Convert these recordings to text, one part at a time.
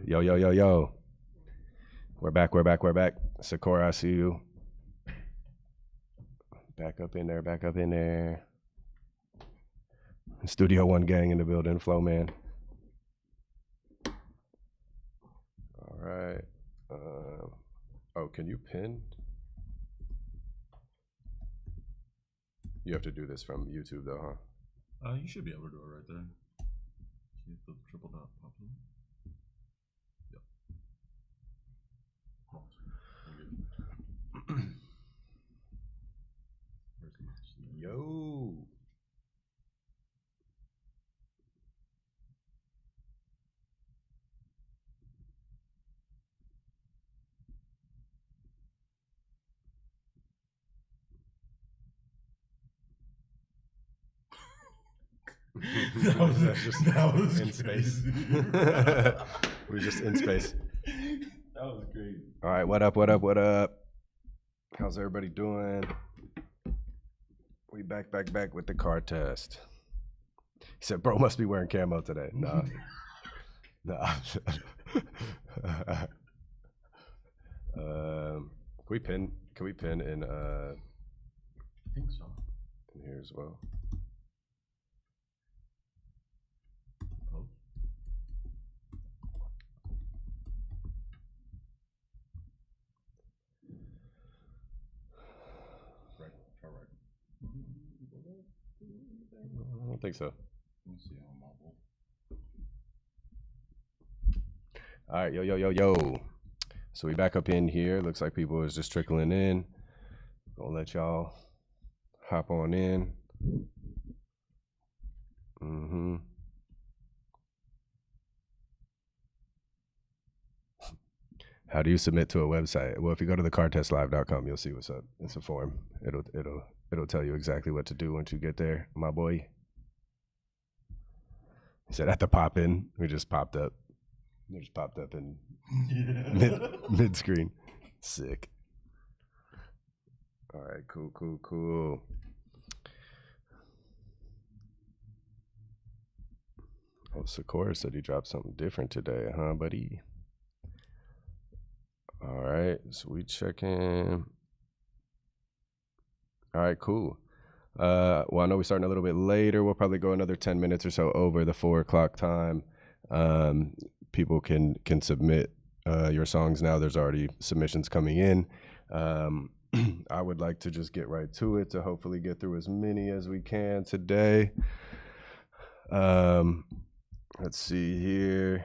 Yo, yo, yo, yo. We're back. Sakur, I see you. Back up in there. Studio One gang in the building, Flow Man. All right. Oh, can you pin? You have to do this from YouTube though, huh? You should be able to do it right there. See if the triple dot pops in. Yep. Yo. that was in space. We're just in space. That was great. All right, what up? How's everybody doing? We back with the car test. He said, bro must be wearing camo today. Nah. Can we pin in I think so. in here as well? I don't think so. Let me see on mobile. All right, yo. So we back up in here. Looks like people is just trickling in. Gonna let y'all hop on in. How do you submit to a website? Well, if you go to thecartestlive.com, you'll see what's up. It's a form. It'll tell you exactly what to do once you get there, my boy. He said at the pop in, we just popped up. It just popped up in mid screen. Sick. All right, cool. Oh, Sakur said he dropped something different today, huh, buddy? All right, so we check in. All right, cool. Well, I know we're starting a little bit later. We'll probably go another 10 minutes or so over the 4 o'clock time. People can submit your songs now. There's already submissions coming in. I would like to just get right to it to hopefully get through as many as we can today. Let's see here.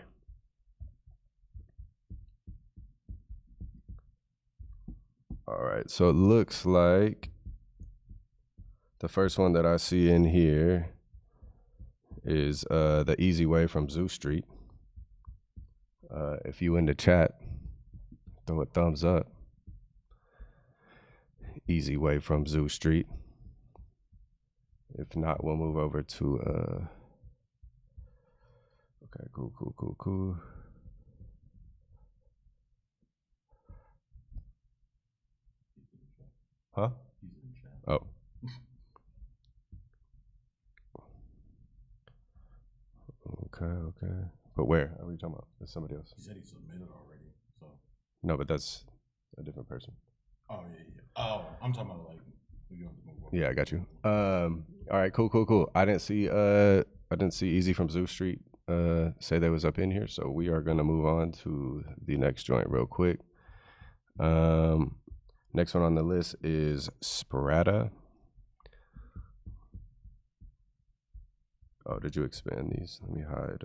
All right, so it looks like the first one that I see in here is The Easy Way from Zoo Street. If you in the chat, throw a thumbs up. Easy Way from Zoo Street. If not, we'll move over to okay, cool. Huh? Oh. Okay. But where are we talking about? That's somebody else. He said he submitted already, so. No, but that's a different person. Oh yeah. Oh, I'm talking about like you have to move over. Yeah, I got you. All right, cool. I didn't see Easy from Zoo Street say they was up in here, so we are gonna move on to the next joint real quick. Next one on the list is Sprat. Oh, did you expand these? Let me hide.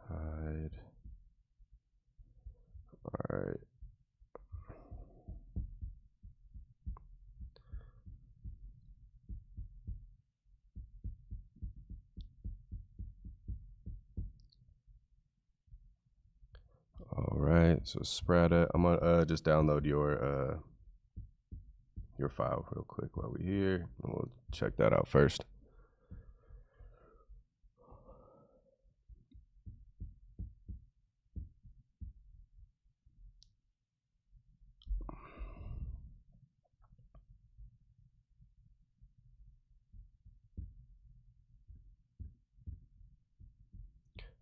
All right. All right. So Sprat. I'm gonna just download your file real quick while we're here, and we'll check that out first.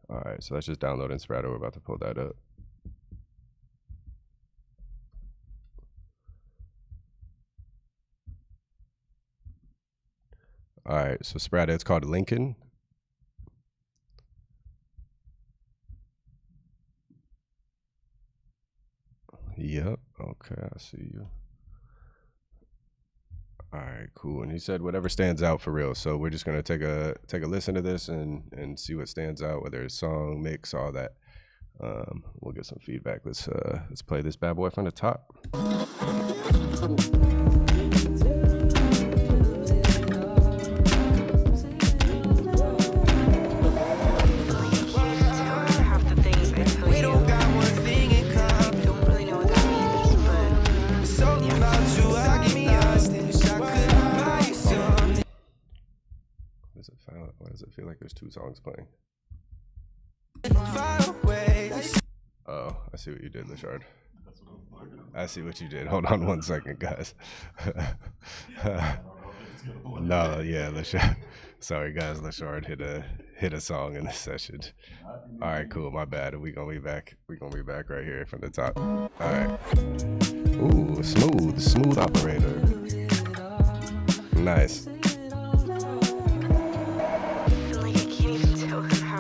All right, so that's just downloading Sprat. We're about to pull that up. All right, so Sprat, it's called Lincoln. Yep. Okay, I see you. All right, cool. And he said whatever stands out for real. So we're just gonna take a listen to this and see what stands out, whether it's song, mix, all that. We'll get some feedback. Let's play this bad boy from the top. Why does it feel like there's two songs playing? Oh, I see what you did, Lashard. I see what you did. Hold on 1 second, guys. No, yeah, Lashard. Sorry, guys. Lashard hit a song in the session. All right, cool. My bad. We gonna be back. We gonna be back right here from the top. All right. Ooh, smooth operator. Nice.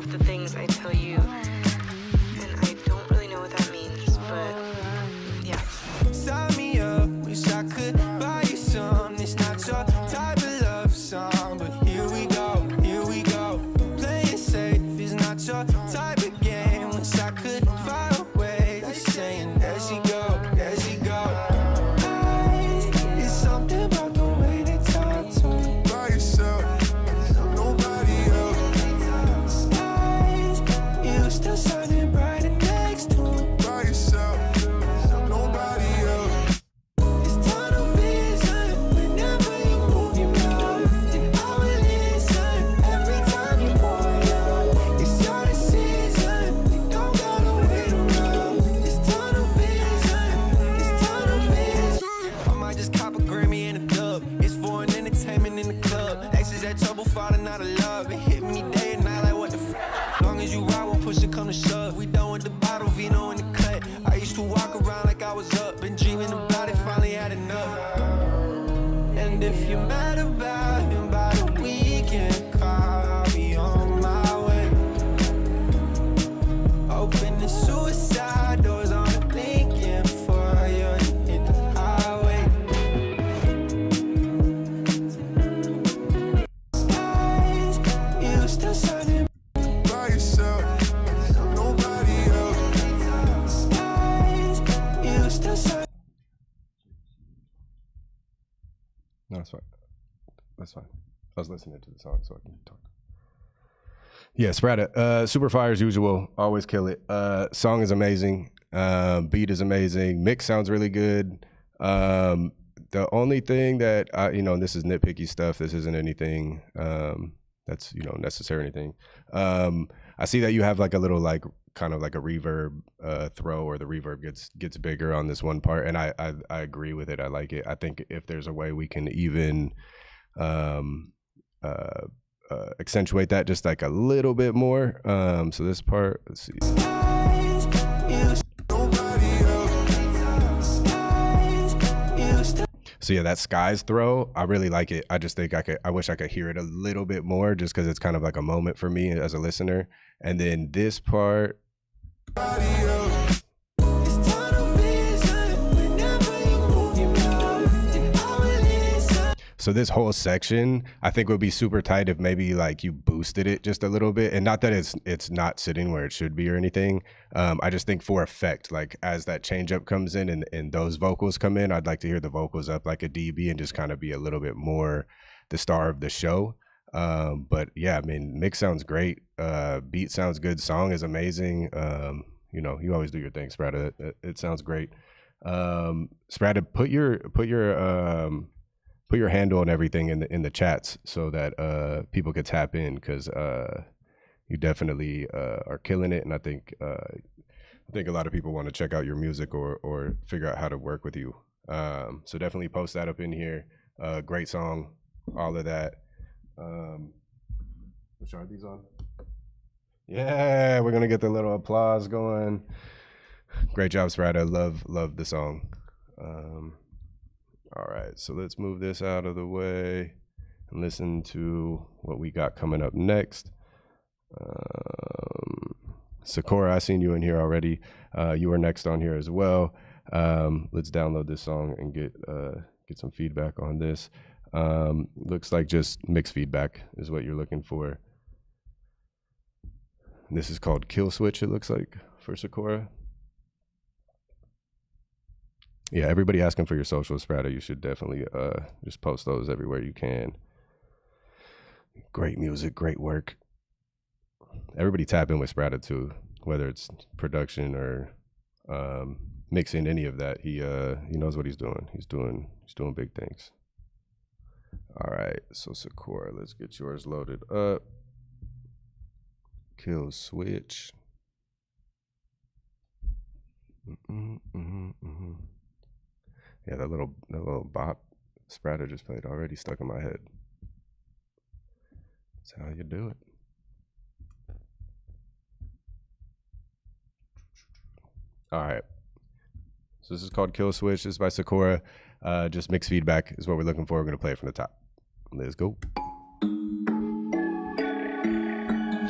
The things I tell you, and I don't really know what that means, but yeah. Sign me up, wish I could buy you some. It's not your type of love song, but here we go, playing safe is not your type of game. Wish I could fly away, saying there she go, there she go. It's something about the way they talk to me. By yourself, nobody else. Still shining brighter next to me. By yourself, nobody else. It's tunnel vision whenever you move your mouth. And I will listen every time you point out. It's your decision, you don't gotta wait around. It's tunnel vision, I might just cop a Grammy and a dub. It's foreign entertainment in the club. Exes had trouble falling out of love. It hit me day and night like what the f. Long as you ride, we'll push it, come to shove. We done with the bottle, Vino in the cut. I used to walk around like I was up. Been dreaming about it, finally had enough. And if you're mad about him by the weekend, I'll be on my way. Open the suicide doors on the Lincoln for you to hit the highway. Skies, you still shining. No, that's fine. That's fine. I was listening to the song, so I can talk. Yeah, Sprat, super fire as usual. Always kill it. Song is amazing. Beat is amazing. Mix sounds really good. The only thing that and this is nitpicky stuff. This isn't anything that's necessary or anything. I see that you have like a little like kind of like a reverb throw, or the reverb gets bigger on this one part, and I agree with it. I like it. I think if there's a way we can even accentuate that just like a little bit more. So this part, let's see. So yeah, that skies throw, I really like it. I just think I wish I could hear it a little bit more, just because it's kind of like a moment for me as a listener. And then this part. So this whole section, I think would be super tight if maybe like you boosted it just a little bit, and not that it's not sitting where it should be or anything. I just think for effect, like as that change up comes in and those vocals come in, I'd like to hear the vocals up like a dB and just kind of be a little bit more the star of the show. But yeah, I mean, mix sounds great. Beat sounds good. Song is amazing. You always do your thing, Sprat. It sounds great. Sprat, put your handle and everything in the chats so that people could tap in, because you definitely are killing it, and I think a lot of people want to check out your music or figure out how to work with you. So definitely post that up in here. Great song, all of that. Which are these on? Yeah, we're gonna get the little applause going. Great job, Sprat. I love the song. All right, so let's move this out of the way and listen to what we got coming up next. Sakur, I seen you in here already. You were next on here as well. Let's download this song and get some feedback on this. Looks like just mixed feedback is what you're looking for. This is called Kill Switch, it looks like, for Sakura. Yeah, everybody asking for your social, Sprata. You should definitely just post those everywhere you can. Great music, great work. Everybody tap in with Sprata too, whether it's production or mixing, any of that. He knows what he's doing. He's doing big things. All right, so Sakura, let's get yours loaded up. Kill Switch. Yeah, that little bop Spratter just played already stuck in my head. That's how you do it. All right. So this is called Kill Switch. This is by Sakura. Just mixed feedback is what we're looking for. We're gonna play it from the top. Let's go.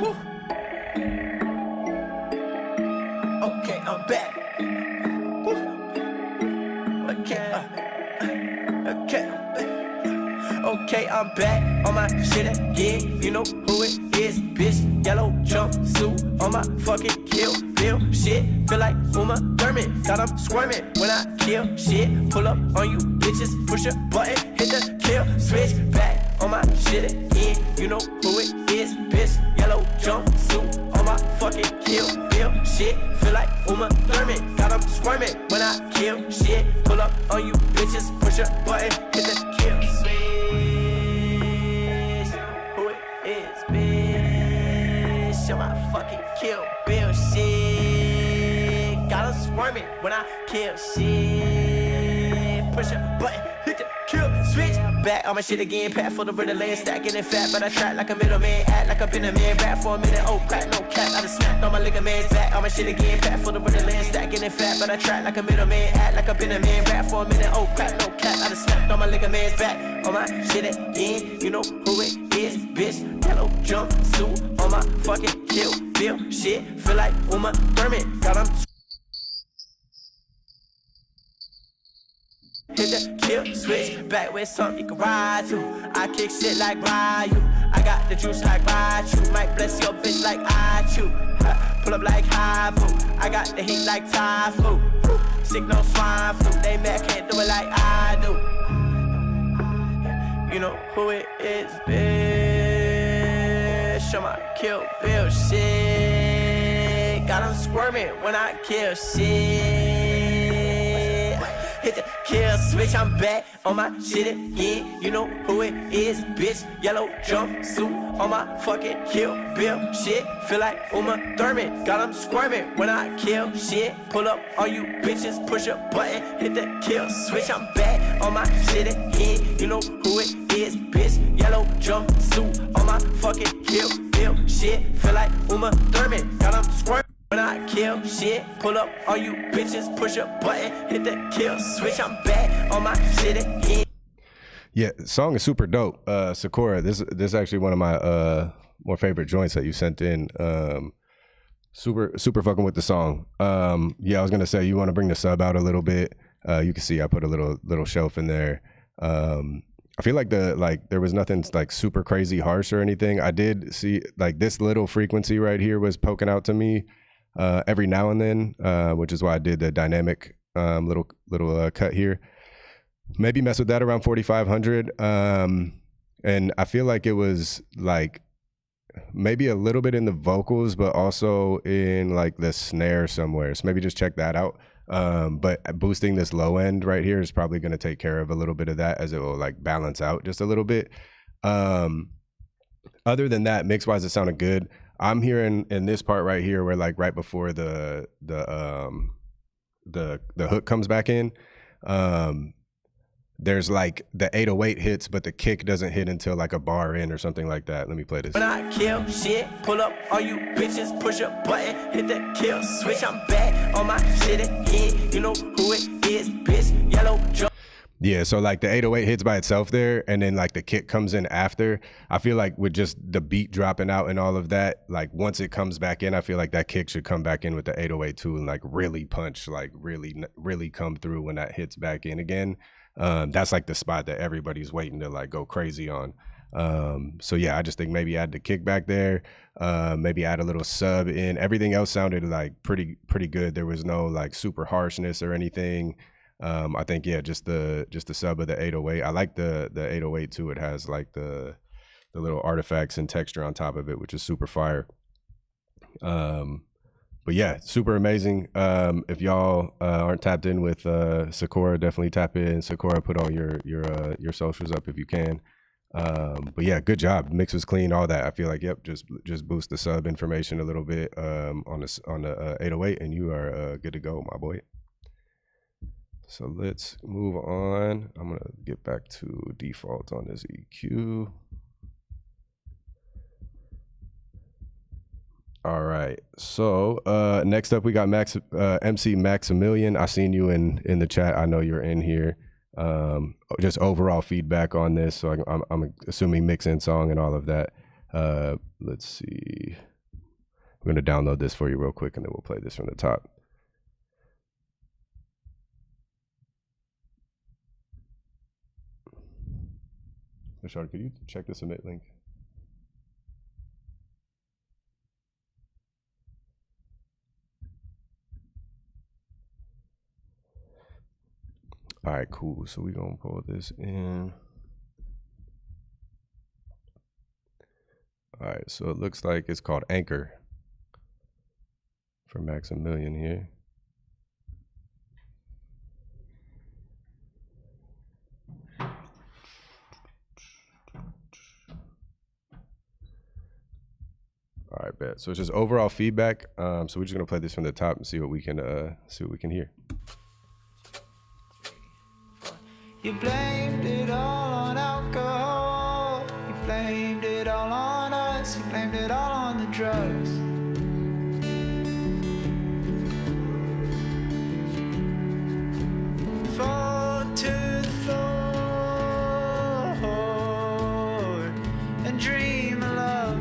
Woo. Okay, I'm back. Woo. Okay, I'm back on my shit again. You know who it is, bitch. Yellow jumpsuit on my fucking Kill Bill shit. Feel like Uma Thurman, got 'em squirming when I kill shit. Pull up on you bitches, push a button, hit the kill switch. Back on my shit again. You know who it is, bitch. Yellow jumpsuit on my fucking Kill Bill shit. Feel like Uma Thurman, got 'em squirming when I kill shit. Pull up on you bitches, push a button, hit the kill switch. Who it is, bitch. On my fucking Kill Bill shit. Got 'em squirming when I kill shit. Push a button, hit the kill switch. Back on my shit again, pat for the riddle land, stacking it fat, but I track like a middleman, act like I've been a man, rap for a minute, oh crack, no cap, I just snapped on my ligaments, back on my shit again, pat for the riddle land, stacking it fat, but I track like a middleman, act like I've been a man, rap for a minute, oh crack, no cap, I just snapped on my ligaments, back on my shit again, you know who it is, bitch, yellow jumpsuit on my fucking Kill Bill shit, feel like Uma Thurman, got 'em hit the kill switch, back with something you can ride to. I kick shit like Ryu. I got the juice like Ryu. Might bless your bitch like I chew. Pull up like Habu. I got the heat like Thai food. Sick no swine flu. They mad can't do it like I do. You know who it is, bitch. Show my Kill Bill shit. Got 'em squirming when I kill shit. Hit the kill switch, I'm back on my shit again. You know who it is, bitch. Yellow jumpsuit on my fucking Kill Bill shit. Feel like Uma Thurman, got 'em squirming when I kill shit. Pull up on you bitches, push a button, hit the kill switch. I'm back on my shit again. You know who it is, bitch. Yellow jumpsuit on my fucking Kill Bill shit. Feel like Uma Thurman, got 'em squirming when I kill shit. Pull up on you bitches, push a button, hit the kill switch. I'm back on my shit again. Yeah, song is super dope. Sakura, this is actually one of my more favorite joints that you sent in. Super fucking with the song. Yeah, I was gonna say, you want to bring the sub out a little bit. You can see I put a little shelf in there. I feel like there was nothing like super crazy harsh or anything. I did see like this little frequency right here was poking out to me every now and then, which is why I did the dynamic little cut here. Maybe mess with that around 4,500. And I feel like it was like maybe a little bit in the vocals, but also in like the snare somewhere. So maybe just check that out. But boosting this low end right here is probably going to take care of a little bit of that, as it will like balance out just a little bit. Other than that, mix wise, it sounded good. I'm hearing in this part right here where like right before the hook comes back in, there's like the 808 hits, but the kick doesn't hit until like a bar in or something like that. Let me play this. When I kill shit, pull up all you bitches, push a button, hit the kill switch. I'm back on my shit again. You know who it is, bitch. Yellow Joe. Yeah, so like the 808 hits by itself there, and then like the kick comes in after. I feel like with just the beat dropping out and all of that, like once it comes back in, I feel like that kick should come back in with the 808 too, and like really punch, like really come through when that hits back in again. That's like the spot that everybody's waiting to like go crazy on. So yeah, I just think maybe add the kick back there, maybe add a little sub in. Everything else sounded like pretty good. There was no like super harshness or anything. I think yeah, just the sub of the 808. I like the 808 too. It has like the little artifacts and texture on top of it, which is super fire. But yeah, super amazing. If y'all aren't tapped in with Sakur, definitely tap in. Sakur, put all your socials up if you can. But yeah, good job. Mix was clean, all that. I feel like yep, just boost the sub information a little bit on the 808, and you are good to go, my boy. So let's move on. I'm gonna get back to default on this EQ. All right. So next up we got MC Maximilian. I seen you in the chat. I know you're in here. Just overall feedback on this. So I'm assuming mix in song and all of that. Let's see. I'm gonna download this for you real quick, and then we'll play this from the top. Rashard, could you check the submit link? All right, cool. So we're gonna pull this in. All right, so it looks like it's called Anchor for Maximilian here. All right, bet. So it's just overall feedback. So we're just gonna play this from the top and see what we can hear. You blamed it all on alcohol. You blamed it all on us. You blamed it all on the drugs. Fall to the floor and dream of love.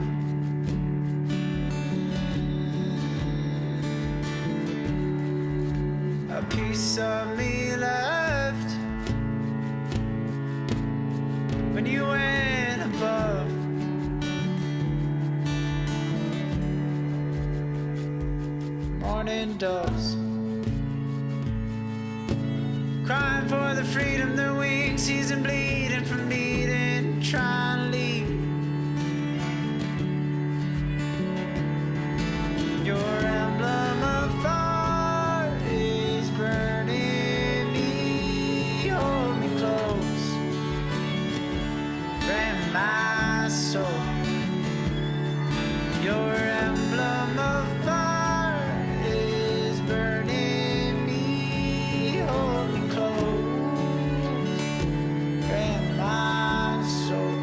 A piece of me left when you went above. Morning doves crying for the freedom the weak sees and bleeding from meeting, trying to leave. Your emblem of fire is burning me. Hold me close, brand my soul. Your emblem of fire is burning me. Hold me close, brand my soul.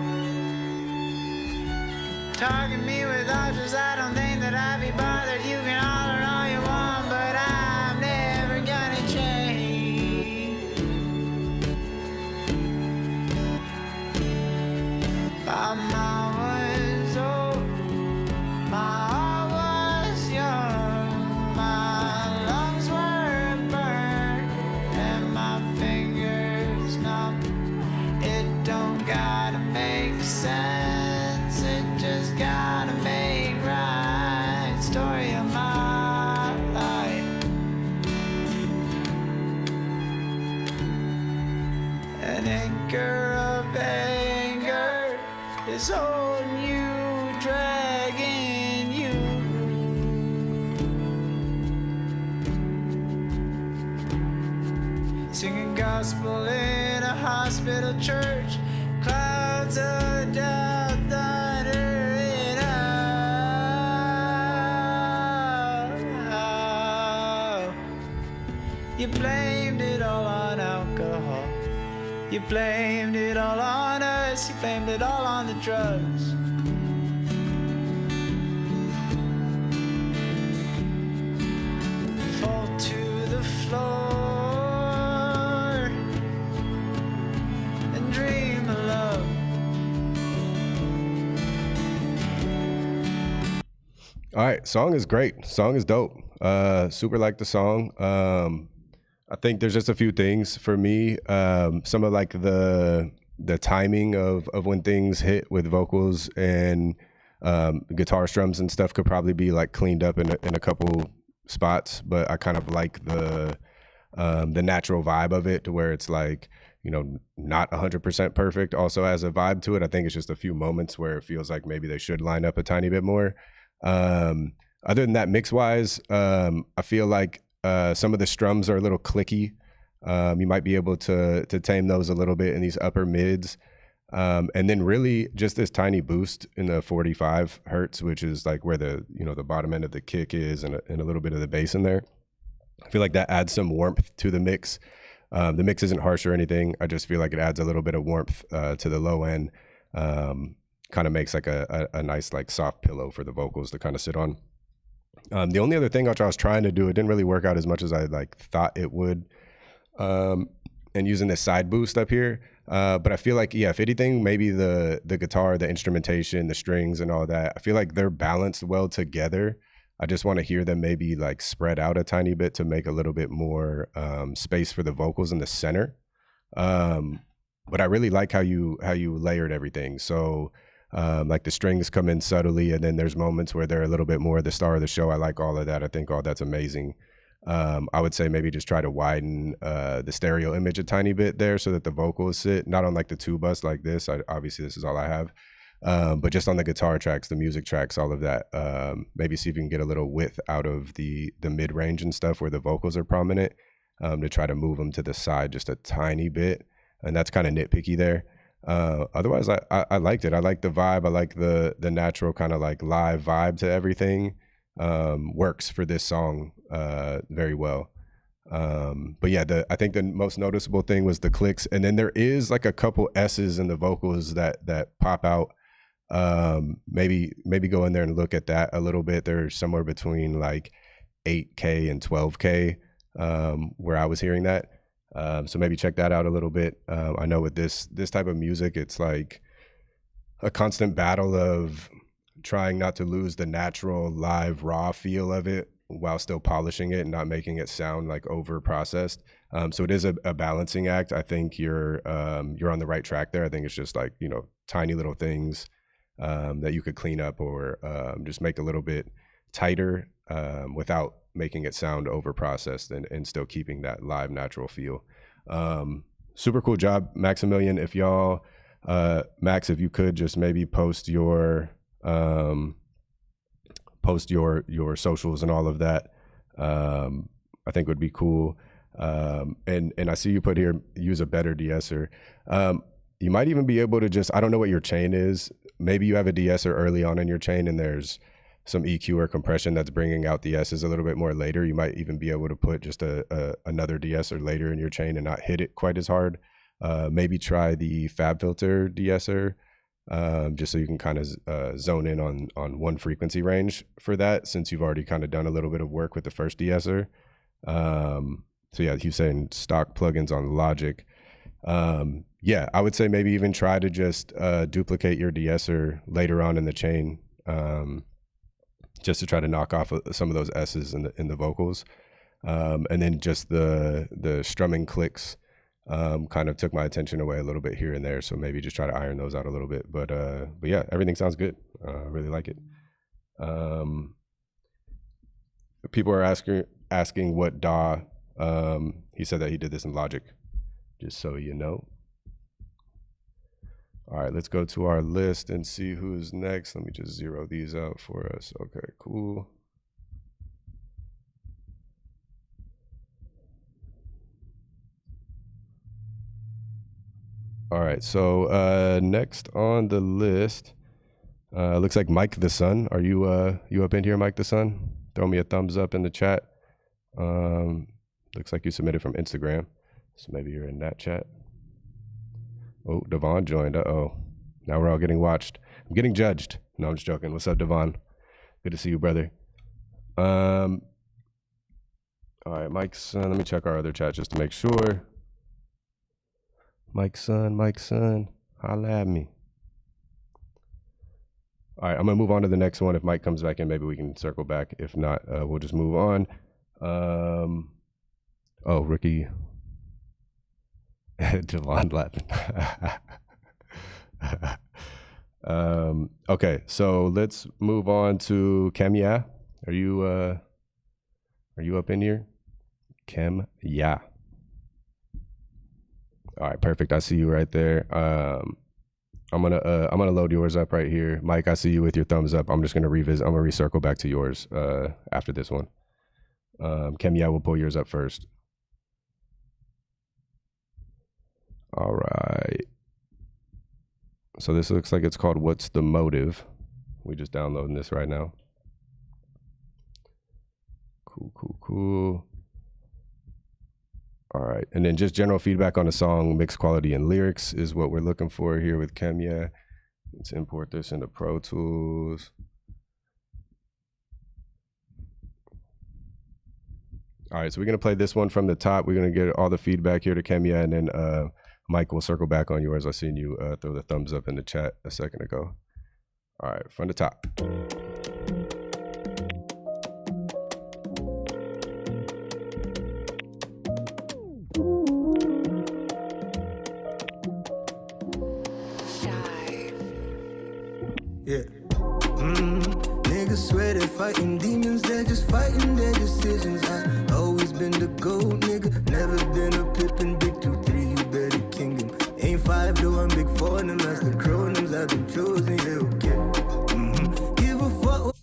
Target me with arches, I don't think that I'd be bothered. You can holler all you want, but I'm never gonna change. My mom was old, my heart was young, my lungs were burned, and my fingers numb. It don't gotta make sense, it just gotta make right. Story of my life. An anchor of anger is holding you, dragging you. Singing gospel in a hospital church, clouds of doubt thundering out. You blamed it all on alcohol. You blamed it all on us, you blamed it all on the drugs. Fall to the floor and dream of love. All right, song is great. Song is dope. Super like the song. I think there's just a few things for me. Some of like the timing of when things hit with vocals and guitar strums and stuff could probably be like cleaned up in a couple spots. But I kind of like the natural vibe of it to where it's like, you know, not 100% perfect. Also has a vibe to it. I think it's just a few moments where it feels like maybe they should line up a tiny bit more. Other than that, mix wise, I feel like some of the strums are a little clicky. You might be able to tame those a little bit in these upper mids. And then really just this tiny boost in the 45 hertz, which is like where the bottom end of the kick is and a little bit of the bass in there. I feel like that adds some warmth to the mix. The mix isn't harsh or anything. I just feel like it adds a little bit of warmth to the low end. Kind of makes like a nice like soft pillow for the vocals to kind of sit on. The only other thing which I was trying to do, it didn't really work out as much as I like thought it would. And using this side boost up here. But I feel like, yeah, if anything, maybe the guitar, the instrumentation, the strings and all that, I feel like they're balanced well together. I just want to hear them maybe like spread out a tiny bit to make a little bit more space for the vocals in the center. But I really like how you layered everything. So like the strings come in subtly, and then there's moments where they're a little bit more the star of the show. I like all of that. I think all that's amazing. I would say maybe just try to widen the stereo image a tiny bit there so that the vocals sit not on like the two bus like this. Obviously this is all I have, but just on the guitar tracks, the music tracks, all of that. Maybe see if you can get a little width out of the mid range and stuff where the vocals are prominent, to try to move them to the side just a tiny bit. And that's kind of nitpicky there. Otherwise I liked it. I like the vibe. I like the natural kind of like live vibe to everything. Works for this song very well. But yeah, I think the most noticeable thing was the clicks, and then there is like a couple S's in the vocals that pop out. Maybe go in there and look at that a little bit. They're somewhere between like 8K and 12K where I was hearing that. So maybe check that out a little bit. I know with this type of music, it's like a constant battle of trying not to lose the natural live raw feel of it while still polishing it and not making it sound like over processed. So it is a balancing act. I think you're on the right track there. I think it's just like, you know, tiny little things that you could clean up or just make a little bit tighter without making it sound over processed and still keeping that live natural feel. Super cool job, Maximilian. If y'all, Max, if you could just maybe post your socials and all of that, I think would be cool. And I see you put here, use a better de-esser. You might even be able to just, I don't know what your chain is. Maybe you have a de-esser early on in your chain and there's some EQ or compression that's bringing out the S's a little bit more later. You might even be able to put just another de-esser later in your chain and not hit it quite as hard. Maybe try the FabFilter de-esser, just so you can kind of zone in on one frequency range for that, since you've already kind of done a little bit of work with the first de-esser. So yeah, he's saying stock plugins on Logic. Yeah, I would say maybe even try to just duplicate your de-esser later on in the chain, just to try to knock off some of those S's in the vocals. And then just the strumming clicks kind of took my attention away a little bit here and there. So maybe just try to iron those out a little bit. But yeah, everything sounds good. I really like it. People are asking what DAW. He said that he did this in Logic, just so you know. All right, let's go to our list and see who's next. Let me just zero these out for us. Okay, cool. All right, so next on the list, looks like Mike the Sun. Are you up in here, Mike the Sun? Throw me a thumbs up in the chat. Looks like you submitted from Instagram, so maybe you're in that chat. Oh, Devon joined. Uh-oh. Now we're all getting watched. I'm getting judged. No, I'm just joking. What's up, Devon? Good to see you, brother. All right, Mike's son. Let me check our other chat just to make sure. Mike's son, holla at me. All right, I'm gonna move on to the next one. If Mike comes back in, maybe we can circle back. If not, we'll just move on. Oh, Ricky. Devon laughing. Okay, so let's move on to Kemya. Are you up in here? Kemya. All right, perfect. I see you right there. I'm gonna load yours up right here. Mike, I see you with your thumbs up. I'm just gonna revisit. I'm gonna recircle back to yours after this one. Kemya, we'll pull yours up first. All right. So this looks like it's called What's the Motive? We just downloading this right now. Cool. All right, and then just general feedback on the song, mix quality and lyrics is what we're looking for here with Kemya. Let's import this into Pro Tools. All right, so we're gonna play this one from the top. We're gonna get all the feedback here to Kemya, and then Mike will circle back on yours. I seen you throw the thumbs up in the chat a second ago. All right, from the top. Yeah. Niggas swear they're fighting demons, they're just fighting their decisions. I always been the GOAT, nigga. Never been a Pippin, big 2-3, you better king him. Ain't 5 though, I'm big 4, and them as the chronicles I've been chosen, yeah, okay. Give a fuck.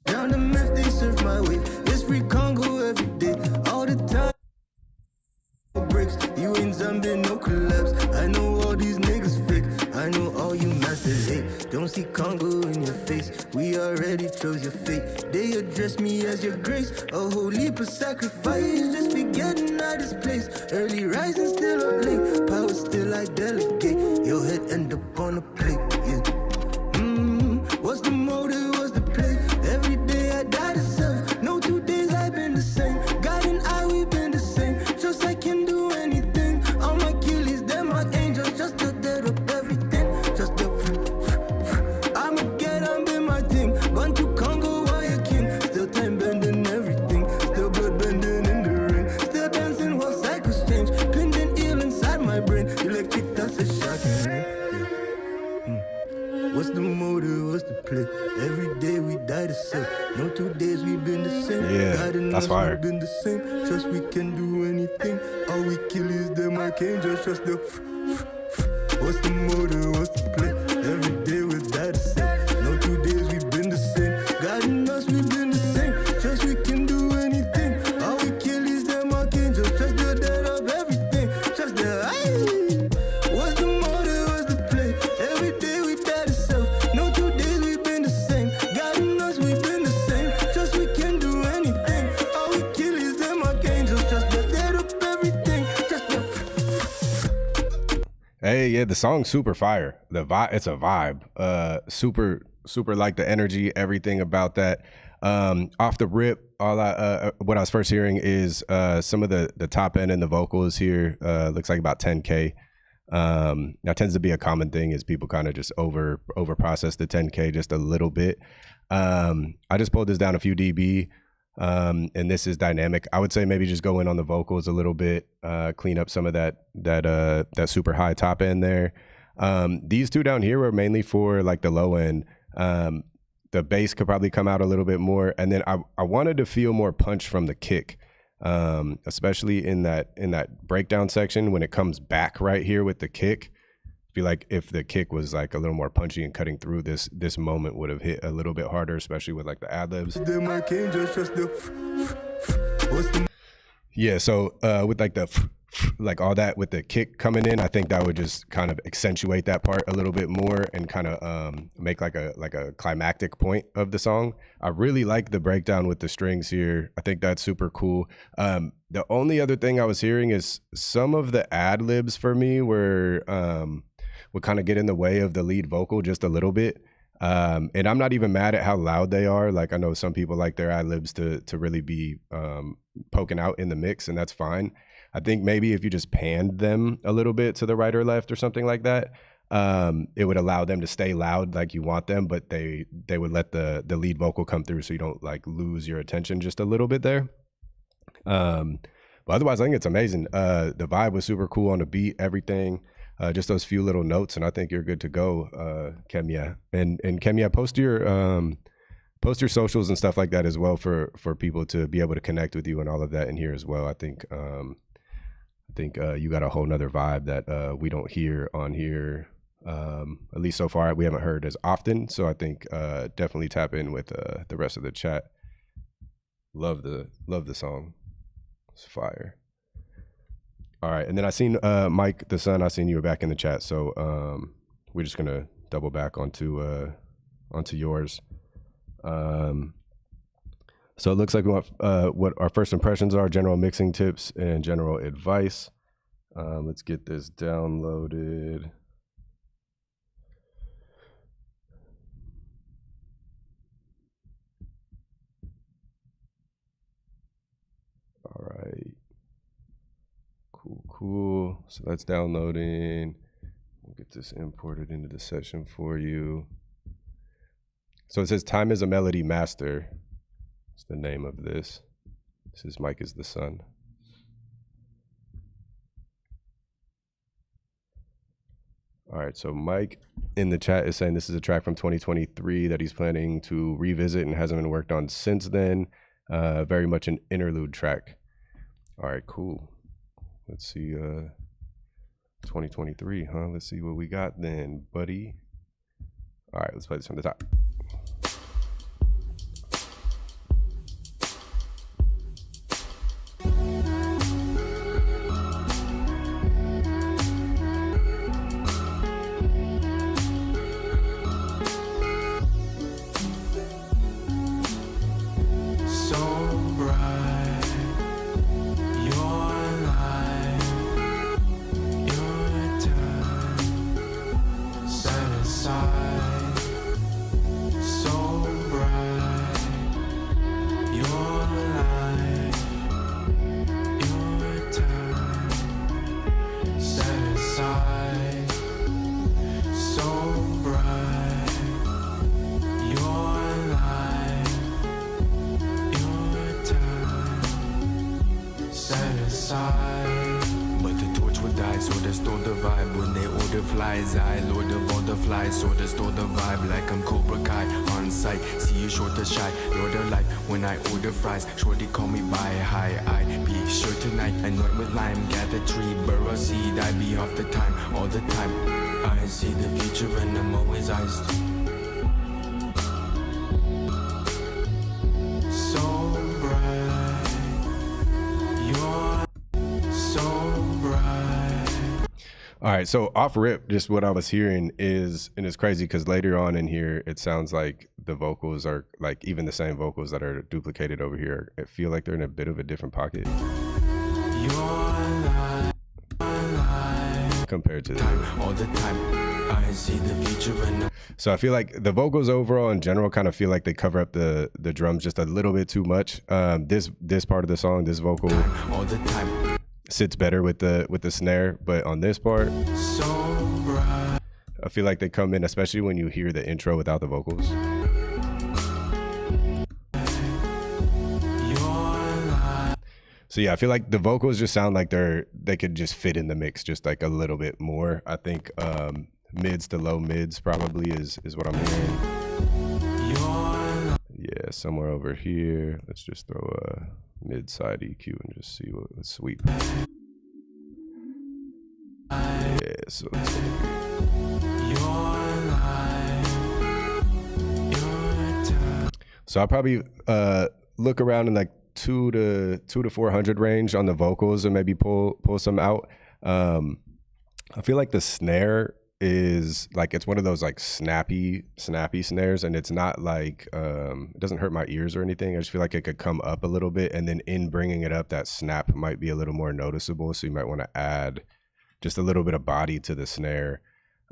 Down the myth, they surf my wave. It's free Congo every day, all the time. Bricks, you ain't zombie, no collapse. I know all these niggas fake. I know all you masters hate. Don't see Congo in your face. We already chose your fate. They address me as your grace. A whole heap of sacrifice. Just be getting out this place. Early rising, still up late. Power still I delegate. Your head end up on a plate. Yeah. What's the motive? What's the play? Every day I die to self. No 2 days I've been the same. God and I, we've been the same. Just I can do anything. All my killies, them my angels. Just to dead up everything. Just to I'ma get on be my thing. Gone to Congo, warrior king. Still time bending everything. Still blood bending in the ring. Still dancing while cycles change. Pinned and ill inside my brain. Electric, that's a shocking ring. What's the motive? What's the play? Every day we die to self. No 2 days we've been the same. Yeah, God and that's us, fire. we've been the same. Trust we can do anything. All we kill is them. I can't just trust the. What's the motive? What's the play? Every day we die to self. No 2 days we've been the same. God and us, we've been the same. Trust we can do anything. All we kill is them. I can't just trust the dead of everything. Trust the. What's the motive? What's the play? Every day we die to self. No 2 days we've been the same. God and us, we've been the same. Trust we can do anything. All we kill is them. I can't just trust the dead of everything. Trust the. Hey, yeah, the song's super fire. The vibe, it's a vibe. Super like the energy, everything about that. Off the rip, all what I was first hearing is some of the top end and the vocals here. Looks like about 10K. Now tends to be a common thing is people kind of just over process the 10K just a little bit. I just pulled this down a few dB. And this is dynamic. I would say maybe just go in on the vocals a little bit, clean up some of that super high top end there. These two down here were mainly for like the low end. The bass could probably come out a little bit more, and then I wanted to feel more punch from the kick, especially in that breakdown section when it comes back right here with the kick. I feel like if the kick was like a little more punchy and cutting through, this moment would have hit a little bit harder, especially with like the ad libs. Yeah, so with like the like all that with the kick coming in, I think that would just kind of accentuate that part a little bit more and kind of make like a climactic point of the song. I really like the breakdown with the strings here. I think that's super cool. The only other thing I was hearing is some of the ad libs for me would kind of get in the way of the lead vocal just a little bit. And I'm not even mad at how loud they are. Like I know some people like their ad libs to really be poking out in the mix, and that's fine. I think maybe if you just panned them a little bit to the right or left or something like that, it would allow them to stay loud like you want them, but they would let the lead vocal come through so you don't like lose your attention just a little bit there. But otherwise, I think it's amazing. The vibe was super cool on the beat, everything. Just those few little notes, and I think you're good to go, Kemya. And Kemya, post your socials and stuff like that as well for people to be able to connect with you and all of that in here as well. I think you got a whole nother vibe that we don't hear on here. At least so far, we haven't heard as often. So I think definitely tap in with the rest of the chat. Love the song. It's fire. All right, and then I seen Mike the Sun. I seen you were back in the chat, so we're just gonna double back onto yours. So it looks like we want what our first impressions are, general mixing tips and general advice. Let's get this downloaded. All right. Cool. So that's downloading. We'll get this imported into the session for you. So it says Time is a Melody Master. It's the name of this. This is Mike is the Sun. All right, so Mike in the chat is saying this is a track from 2023 that he's planning to revisit and hasn't been worked on since then. Very much an interlude track. All right, cool. Let's see, 2023, huh? Let's see what we got then, buddy. All right, let's play this from the top. But the torch will die, so there's still the vibe. When they order flies, I lord of all the flies, so there's still the vibe. Like I'm Cobra Kai on site. See you short or shy, lord of life. When I order fries, shorty call me by high. I be sure tonight, anoint with lime. Gather tree, burrow seed. I be off the time, all the time. I see the future and I'm always iced. All right, so off rip, just what I was hearing is, and it's crazy because later on in here, it sounds like the vocals are like even the same vocals that are duplicated over here. I feel like they're in a bit of a different pocket compared to all the time. I see the future and so I feel like the vocals overall in general kind of feel like they cover up the drums just a little bit too much. This part of the song, this vocal all the time sits better with the snare, but on this part I feel like they come in, especially when you hear the intro without the vocals. So yeah, I feel like the vocals just sound like they could just fit in the mix just like a little bit more. I think mids to low mids probably is what I'm hearing. Yeah, somewhere over here. Let's just throw a mid side EQ and just see what let's sweep. Yeah, so it's gonna be. So I'll probably look around and like two to 400 range on the vocals and maybe pull some out. I feel like the snare is like, it's one of those like snappy snares, and it's not like it doesn't hurt my ears or anything. I just feel like it could come up a little bit, and then in bringing it up, that snap might be a little more noticeable, so you might want to add just a little bit of body to the snare,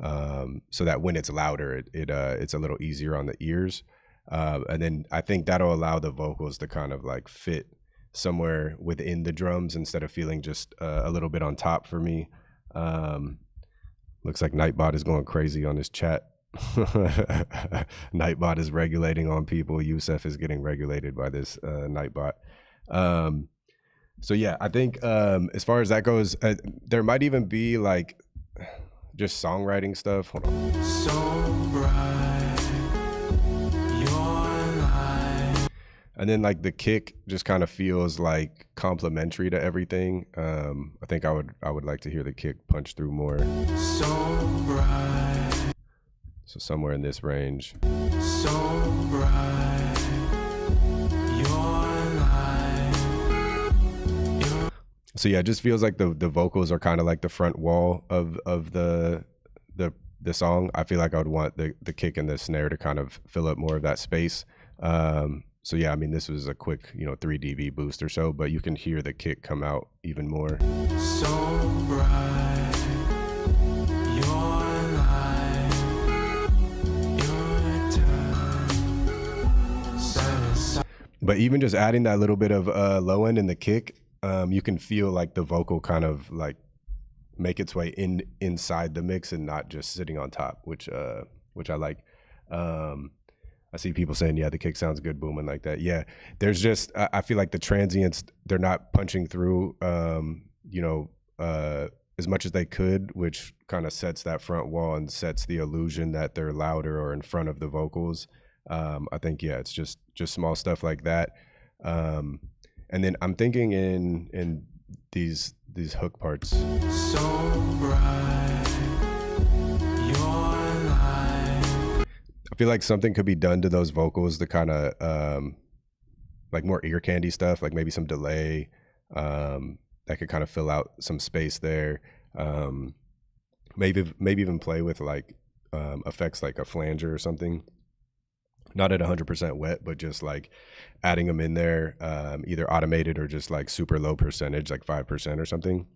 so that when it's louder, it's a little easier on the ears, and then I think that'll allow the vocals to kind of like fit somewhere within the drums instead of feeling just a little bit on top for me. Looks like Nightbot is going crazy on this chat. Nightbot is regulating on people. Yusef is getting regulated by this Nightbot. So yeah, I think as far as that goes, there might even be like just songwriting stuff. Hold on. So bright, your light. And then like the kick just kind of feels like complementary to everything. I think I would like to hear the kick punch through more. So bright. So somewhere in this range. So bright. Your light. So yeah, it just feels like the vocals are kind of like the front wall of the song. I feel like I would want the kick and the snare to kind of fill up more of that space. So yeah, I mean, this was a quick, 3 dB boost or so, but you can hear the kick come out even more. So bright, your light, your time. But even just adding that little bit of low end in the kick, you can feel like the vocal kind of like make its way inside the mix and not just sitting on top, which I like. I see people saying, yeah, the kick sounds good booming like that. Yeah, there's just, I feel like the transients, they're not punching through, as much as they could, which kind of sets that front wall and sets the illusion that they're louder or in front of the vocals. I think, yeah, it's just small stuff like that. And then I'm thinking in these hook parts. So bright, I feel like something could be done to those vocals to kind of like more ear candy stuff, like maybe some delay that could kind of fill out some space there. Maybe even play with like effects like a flanger or something. Not at 100% wet, but just like adding them in there, either automated or just like super low percentage, like 5% or something.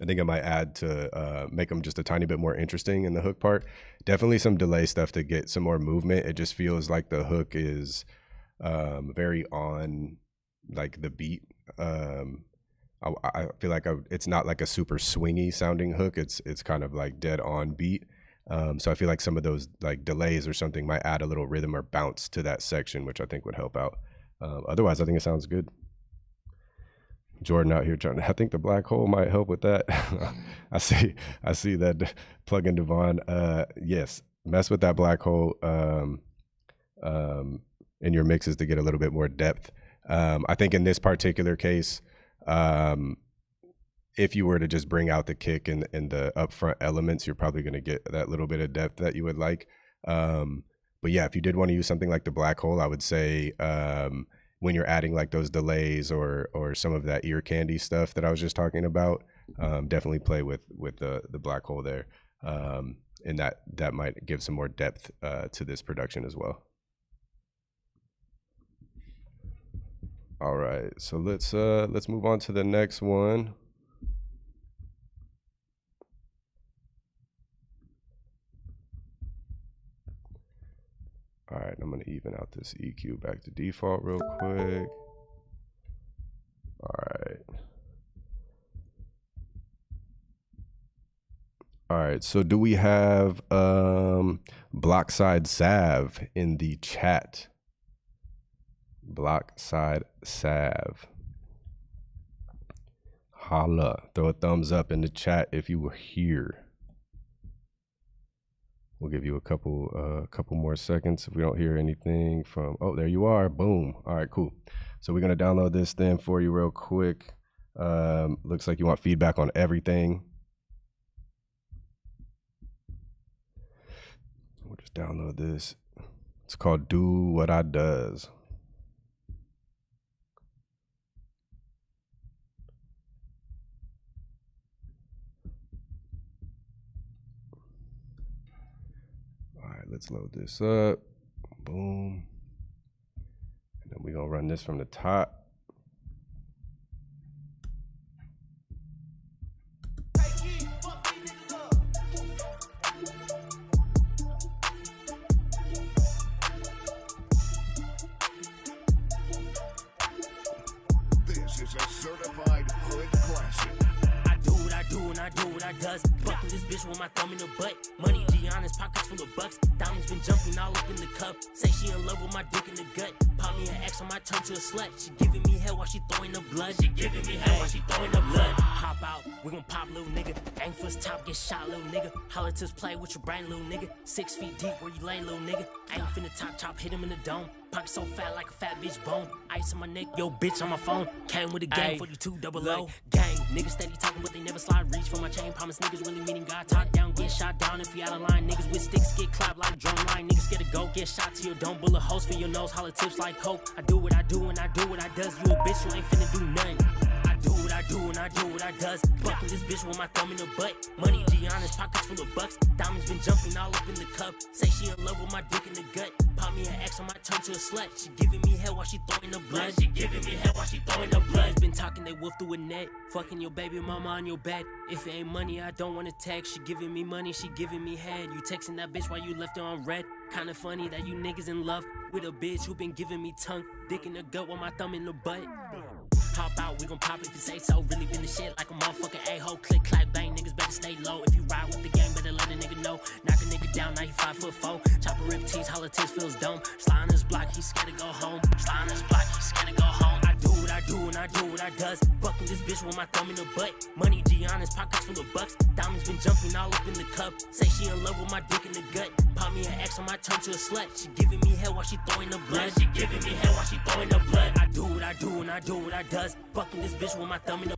I think I might add to make them just a tiny bit more interesting in the hook part. Definitely some delay stuff to get some more movement. It just feels like the hook is very on like the beat. I feel like it's not like a super swingy sounding hook. It's kind of like dead on beat. So I feel like some of those like delays or something might add a little rhythm or bounce to that section, which I think would help out. Otherwise, I think it sounds good. Jordan out here I think the black hole might help with that. I see that plug-in Devon. Yes, mess with that black hole in your mixes to get a little bit more depth. I think in this particular case, if you were to just bring out the kick and the upfront elements, you're probably going to get that little bit of depth that you would like. But yeah, if you did want to use something like the black hole, I would say when you're adding like those delays or some of that ear candy stuff that I was just talking about, definitely play with the black hole there. And that might give some more depth to this production as well. All right, so let's move on to the next one. All right, I'm gonna even out this EQ back to default real quick. All right, so do we have Blackside Sav in the chat? Blackside Sav. Holla, throw a thumbs up in the chat if you were here. We'll give you a couple more seconds if we don't hear anything from, oh, there you are, boom. All right, cool. So we're gonna download this then for you real quick. Looks like you want feedback on everything. We'll just download this. It's called Do What I Does. let's load this up. Boom. And then we're gonna run this from the top. This is a certified hood classic. I do what I do and I do what I does. Fucking this bitch with my thumb in her butt. Money, be honest, pockets full of bucks. Diamonds been jumping all up in the cup. Say she in love with my dick in the gut. Pop me an X on my tongue to a slut. She giving me hell while she throwing the blood. She giving me hell while she throwing the blood. Hop out, we gon' pop, little nigga. Aim for his top, get shot, little nigga. Holla to his play with your brain, little nigga. 6 feet deep where you lay, little nigga. Aim finna top, hit him in the dome. Pocket so fat like a fat bitch bone. Ice on my neck, yo bitch on my phone. Came with a gang, 42 double O. Gang, niggas steady talking but they never slide. Reach for my chain, promise niggas really meaning God. Talk down, get shot down if you out of line. Niggas with sticks get clapped like drum line. Niggas scared to go, get shot to your dome. Bullet holes for your nose, holla tips like coke. I do what I do and I do what I does. You a bitch, you ain't finna do nothing. I do what I do and I do what I does. Fucking this bitch with my thumb in her butt. Money, be honest, pockets full of bucks. Diamonds been jumping all up in the cup. Say she in love with my dick in the gut. Pop me an X on my tongue to a slut. She giving me hell while she throwing the blood. She giving me hell while she throwing the blood. Been talking, they wolf through a net. Fucking your baby mama on your bed. If it ain't money, I don't wanna text. She giving me money, she giving me head. You texting that bitch while you left her on red. Kinda funny that you niggas in love with a bitch who been giving me tongue. Dick in the gut with my thumb in the butt. Hop out, we gon' pop if you say so. Really been the shit like a motherfucking a-hole. Click, clack, bang, niggas better stay low. If you ride with the gang, better let a nigga know. Knock a nigga down, now he 5'4". Chopper rip tees, holla tits, feels dumb. Slide on his block, he's scared to go home. Slide on his block, he's scared to go home. I do what I do and I do what I does. Fucking this bitch with my thumb in her butt. Money, G honest, pockets full of bucks. Diamonds been jumping all up in the cup. Say she in love with my dick in the gut. Pop me an X on my tongue to a slut. She giving me hell while she throwing the blood. She giving me hell while she throwing the blood. I do what I do and I do what I does. Fucking this bitch with my thumb in the.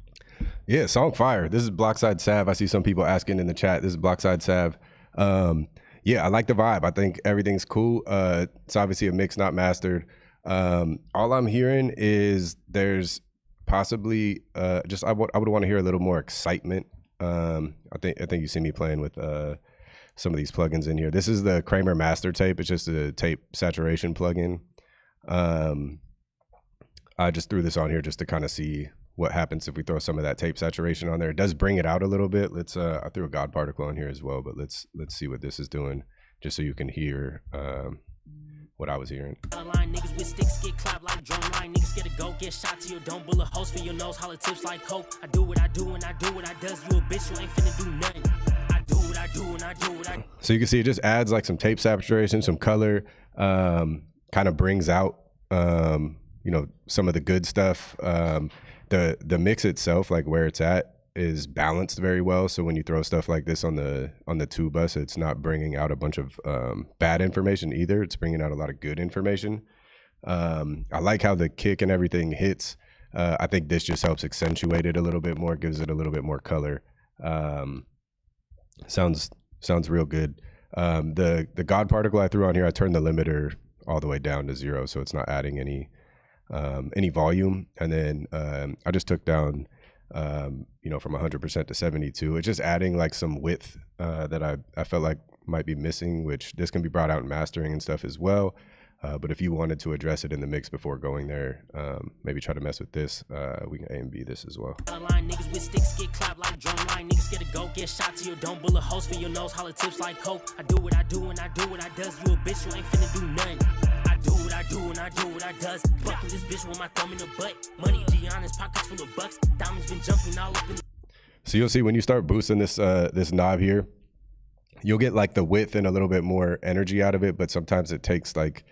Yeah, song fire. This is Blackside Sav. I see some people asking in the chat. This is Blackside Sav. Yeah, I like the vibe. I think everything's cool. It's obviously a mix, not mastered. All I'm hearing is there's possibly just I would want to hear a little more excitement. I think you see me playing with some of these plugins in here. This is the Kramer master tape. It's just a tape saturation plugin. I just threw this on here just to kind of see what happens if we throw some of that tape saturation on there. It does bring it out a little bit. Let's I threw a God particle on here as well, but let's see what this is doing just so you can hear what I was hearing. Niggas with sticks get clapped like drum line. Niggas scared to go, get shot to your dome. Bullet holes for your nose, holla tips like coke. I do what I do and I do what I does. You a bitch, you ain't finna do nothing. I do what I do and I do what I. So you can see it just adds like some tape saturation, some color, kind of brings out you know, some of the good stuff. The mix itself, like where it's at, is balanced very well. So when you throw stuff like this on the two bus, it's not bringing out a bunch of bad information either. It's bringing out a lot of good information. I like how the kick and everything hits. I think this just helps accentuate it a little bit more, gives it a little bit more color. Sounds real good. The God particle I threw on here, I turned the limiter all the way down to 0, so it's not adding any volume. And then I just took down you know, from 100% to 72. It's just adding like some width that I felt like might be missing, which this can be brought out in mastering and stuff as well. But if you wanted to address it in the mix before going there, maybe try to mess with this. We can A and B this as well. Niggas with sticks get clapped like drum line. Niggas scared to go, get shot to your dome. Bullet holes for your nose, holla tips like coke. I do what I do and I do what I does. You a bitch, you ain't finna do nothing. I do what I do and I do what I does. Fucking this bitch with my thumb in the butt. Money, G honest, pockets full of bucks. Diamonds been jumping all up in the. So you'll see when you start boosting this this knob here, you'll get like the width and a little bit more energy out of it, but sometimes it takes like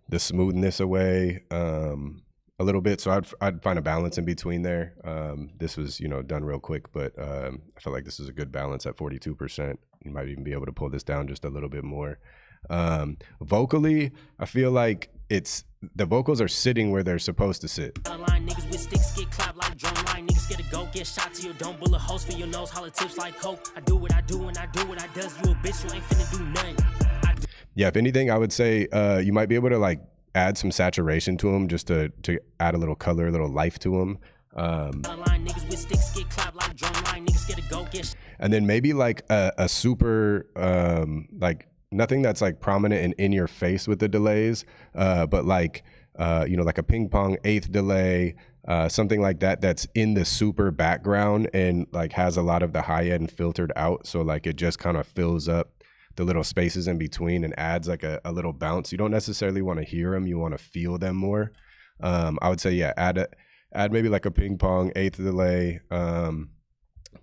the smoothness away a little bit. So I'd find a balance in between there. This was, you know, done real quick, but I feel like this is a good balance at 42%. You might even be able to pull this down just a little bit more. Vocally, I feel like the vocals are sitting where they're supposed to sit. Niggas with sticks get clapped like drum line. Niggas scared to go, get shot to your dome. Bullet holes for your nose, holla tips like coke. I do what I do and I do what I does. You a bitch, you ain't finna do nothing. Yeah, if anything, I would say you might be able to like add some saturation to them just to add a little color, a little life to them. Niggas with sticks get clapped like drum line. Niggas scared to go, get. And then maybe like a super like nothing that's like prominent and in your face with the delays, but like like a ping pong eighth delay, something like that that's in the super background and like has a lot of the high end filtered out, so like it just kind of fills up the little spaces in between and adds like a little bounce. You don't necessarily want to hear them, you want to feel them more. I would say, yeah, add maybe like a ping pong eighth delay,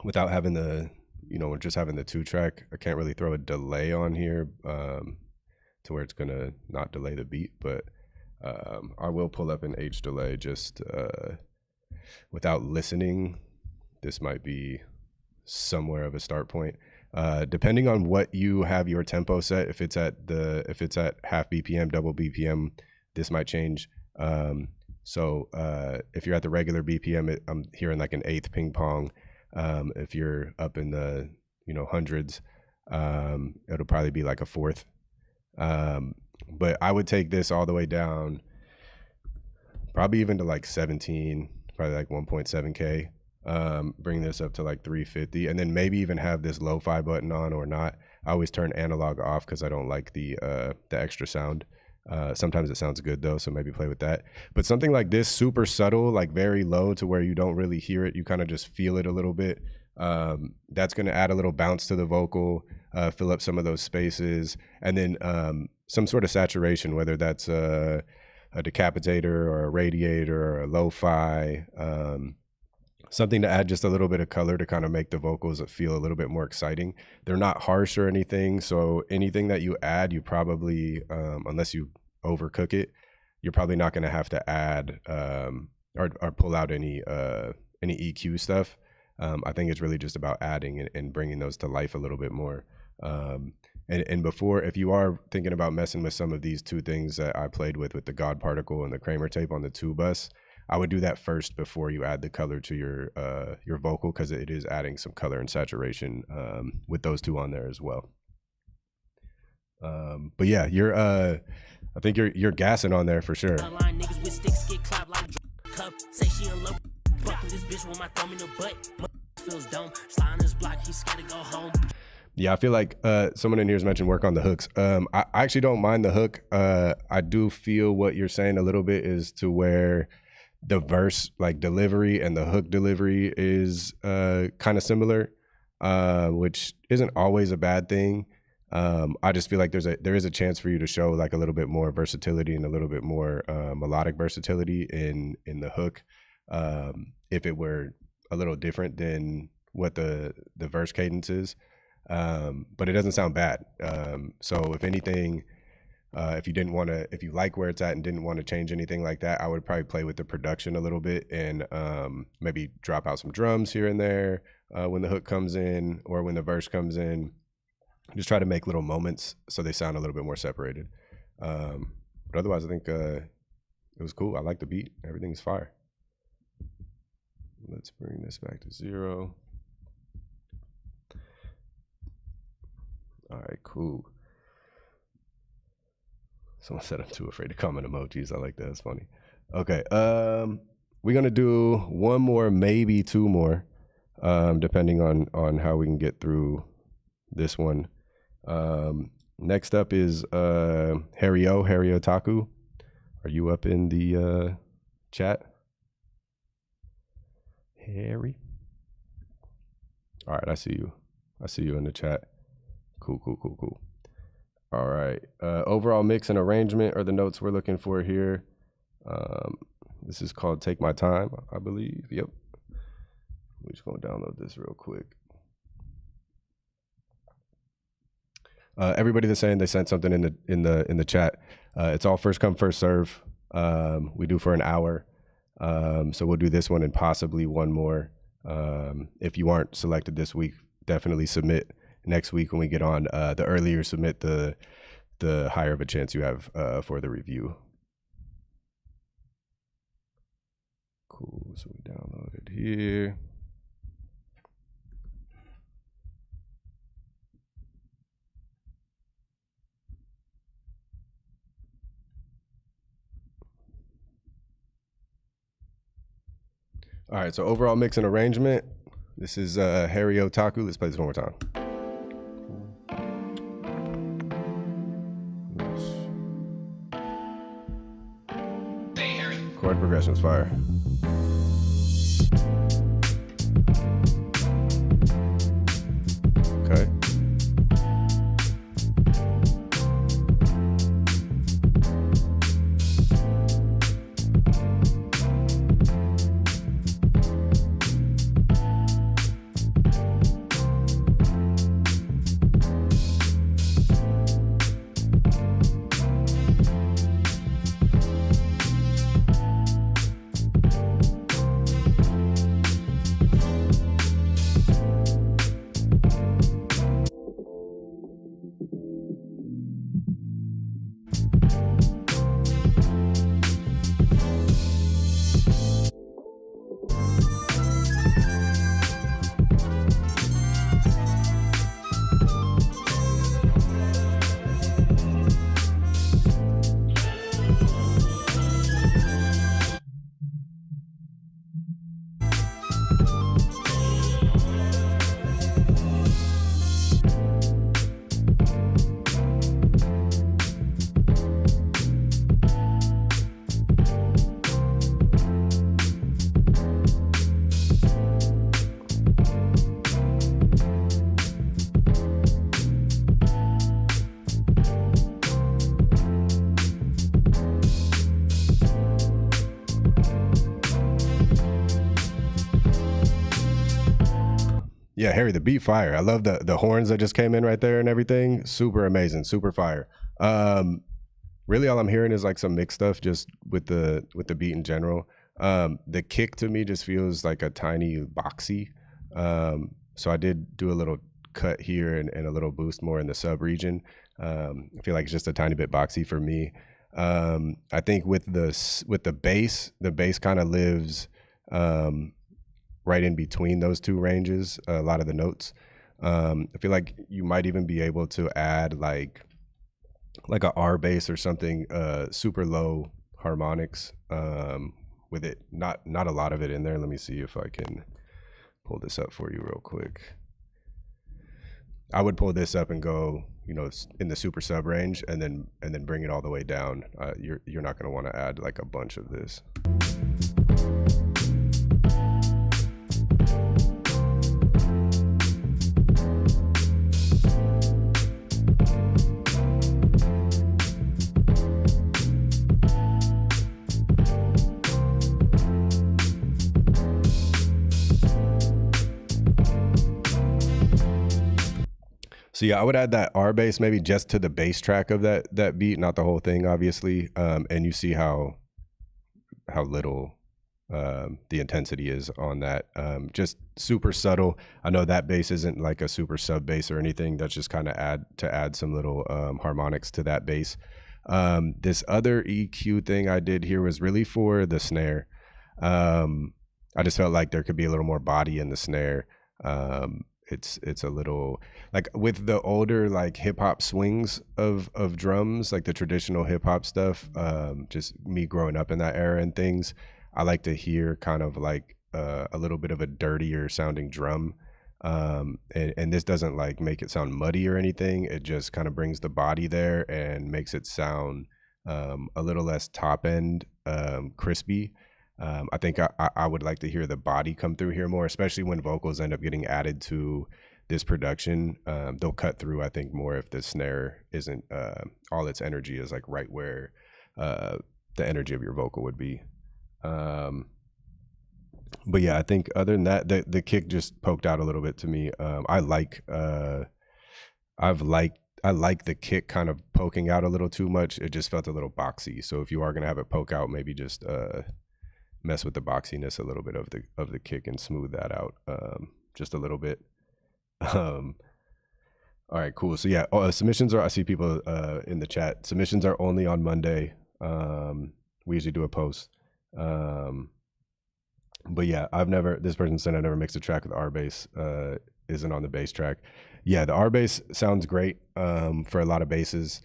without having the, just having the 2-track. I can't really throw a delay on here to where it's gonna not delay the beat, but I will pull up an H delay just without listening. This might be somewhere of a start point. Depending on what you have your tempo set, if it's at half BPM, double BPM, this might change. So if you're at the regular BPM, I'm hearing like an eighth ping pong. If you're up in the hundreds, it'll probably be like a fourth. But I would take this all the way down, probably even to like 17, probably like 1.7K. Bring this up to like 350, and then maybe even have this lo-fi button on or not. I always turn analog off because I don't like the extra sound. Sometimes it sounds good though, so maybe play with that. But something like this, super subtle, like very low to where you don't really hear it, you kind of just feel it a little bit. That's going to add a little bounce to the vocal, fill up some of those spaces, and then some sort of saturation, whether that's a decapitator or a radiator or a lo-fi, something to add just a little bit of color to kind of make the vocals feel a little bit more exciting. They're not harsh or anything, so anything that you add, you probably, unless you overcook it, you're probably not going to have to add or pull out any EQ stuff. I think it's really just about adding and bringing those to life a little bit more. And before, if you are thinking about messing with some of these two things that I played with the God particle and the Kramer tape on the 2-bus, I would do that first before you add the color to your vocal, because it is adding some color and saturation with those two on there as well. But yeah, I think you're gassing on there for sure. Yeah, I feel like someone in here has mentioned work on the hooks. I actually don't mind the hook. I do feel what you're saying a little bit is to where the verse like delivery and the hook delivery is kind of similar, which isn't always a bad thing. I just feel like there is a chance for you to show like a little bit more versatility and a little bit more melodic versatility in the hook, if it were a little different than what the verse cadence is. But it doesn't sound bad. So if anything, if you like where it's at and didn't want to change anything like that, I would probably play with the production a little bit and maybe drop out some drums here and there when the hook comes in or when the verse comes in. Just try to make little moments so they sound a little bit more separated. But otherwise, I think it was cool. I like the beat. Everything's fire. Let's bring this back to 0. All right, cool. Someone said I'm too afraid to comment emojis. I like that. It's funny. Okay. We're going to do one more, maybe 2 more, depending on how we can get through this one. Next up is Har Otaku. Are you up in the chat? Harry? All right, I see you. I see you in the chat. Cool. All right. Overall mix and arrangement are the notes we're looking for here. This is called Take My Time, I believe. Yep. We're just going to download this real quick. Everybody that's saying they sent something in the chat. It's all first come, first serve. We do for an hour. So we'll do this one and possibly one more. If you aren't selected this week, definitely submit next week when we get on. The earlier you submit, the higher of a chance you have for the review. Cool. So we download it here. All right, so overall mix and arrangement. This is Har Otaku. Let's play this one more time. Chord progression's fire. Okay. Yeah, Harry, the beat fire. I love the horns that just came in right there and everything. Super amazing, super fire. Really all I'm hearing is like some mixed stuff just with the beat in general. The kick to me just feels like a tiny boxy. So I did do a little cut here and a little boost more in the sub region. I feel like it's just a tiny bit boxy for me. I think with the bass kind of lives right in between those two ranges, a lot of the notes. I feel like you might even be able to add like a R bass or something, super low harmonics with it. Not a lot of it in there. Let me see if I can pull this up for you real quick. I would pull this up and go, you know, in the super sub range, and then bring it all the way down. You're not going to want to add like a bunch of this. So yeah, I would add that R bass maybe just to the bass track of that beat, not the whole thing, obviously. And you see how little the intensity is on that. Just super subtle. I know that bass isn't like a super sub bass or anything. That's just kind of add some little harmonics to that bass. This other EQ thing I did here was really for the snare. I just felt like there could be a little more body in the snare. It's a little like with the older like hip hop swings of drums, like the traditional hip hop stuff. Just me growing up in that era and things, I like to hear kind of like a little bit of a dirtier sounding drum. And this doesn't like make it sound muddy or anything. It just kind of brings the body there and makes it sound a little less top end, crispy. I think I would like to hear the body come through here more, especially when vocals end up getting added to this production. They'll cut through, I think, more if the snare isn't all its energy is like right where the energy of your vocal would be. But yeah, I think other than that, the kick just poked out a little bit to me. I like the kick kind of poking out a little too much. It just felt a little boxy. So if you are gonna have it poke out, maybe just mess with the boxiness a little bit of the kick and smooth that out just a little bit. All right, cool. So yeah, submissions are, I see people in the chat, submissions are only on Monday. We usually do a post. But yeah, this person said I never mixed a track with R bass, isn't on the bass track. Yeah, the R bass sounds great for a lot of basses.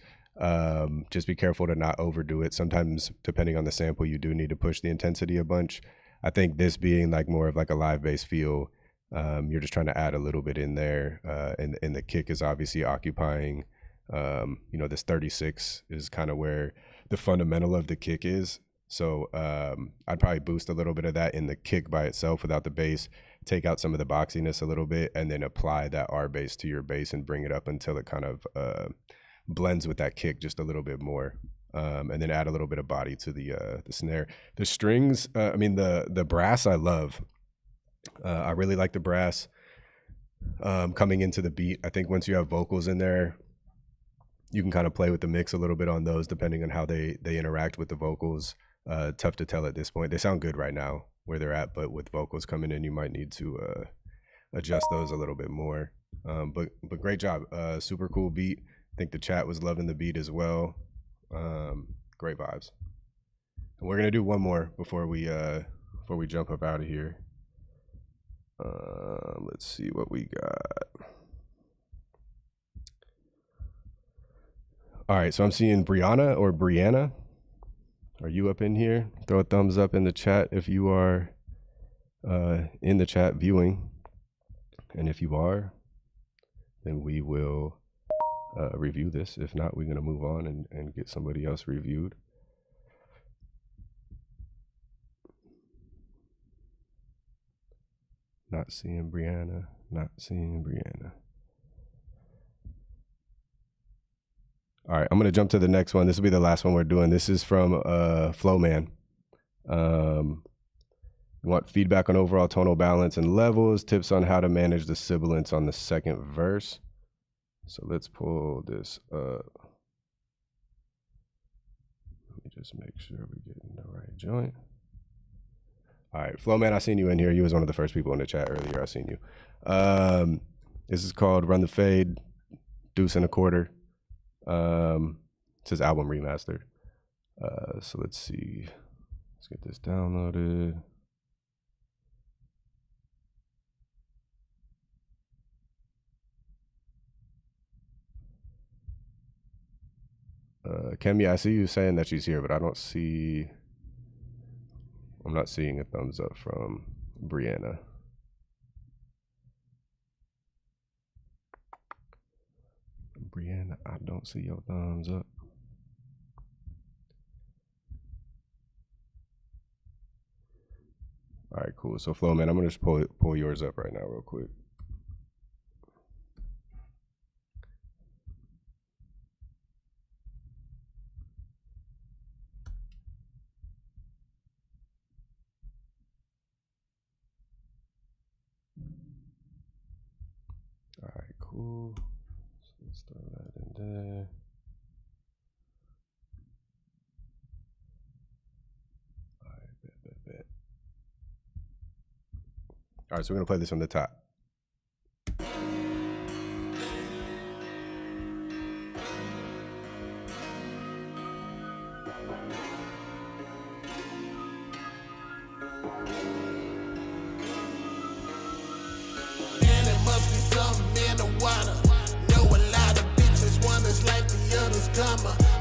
Just be careful to not overdo it. Sometimes, depending on the sample, you do need to push the intensity a bunch. I think this being like more of like a live bass feel, you're just trying to add a little bit in there. And the kick is obviously occupying, this 36 is kind of where the fundamental of the kick is. So I'd probably boost a little bit of that in the kick by itself without the bass, take out some of the boxiness a little bit, and then apply that R bass to your bass and bring it up until it kind of blends with that kick just a little bit more. And then add a little bit of body to the snare. The strings, I mean, the brass I love. I really like the brass coming into the beat. I think once you have vocals in there, you can kind of play with the mix a little bit on those depending on how they interact with the vocals. Tough to tell at this point. They sound good right now where they're at, but with vocals coming in, you might need to adjust those a little bit more. But great job. Super cool beat. I think the chat was loving the beat as well. Great vibes. And we're gonna do one more before we jump up out of here. Let's see what we got. All right, so I'm seeing Brianna or Brianna. Are you up in here? Throw a thumbs up in the chat if you are in the chat viewing. And if you are, then we will review this. If not, we're going to move on and get somebody else reviewed. Not seeing Brianna. Not seeing Brianna. All right, I'm going to jump to the next one. This will be the last one we're doing. This is from Flowman. You want feedback on overall tonal balance and levels, tips on how to manage the sibilance on the second verse. So let's pull this up. Let me just make sure we're getting the right joint. All right, Flowman, I seen you in here. You was one of the first people in the chat earlier. I seen you. This is called Run the Fade, Deuce and a Quarter. It says album remastered. So let's see. Let's get this downloaded. Kemya, I see you saying that she's here, but I don't see. I'm not seeing a thumbs up from Brianna. Brianna, I don't see your thumbs up. All right, cool. So Flo, man, I'm gonna just pull yours up right now real quick. All right, cool. So let's throw that in there. All right, bet. All right, so we're gonna play this from the top.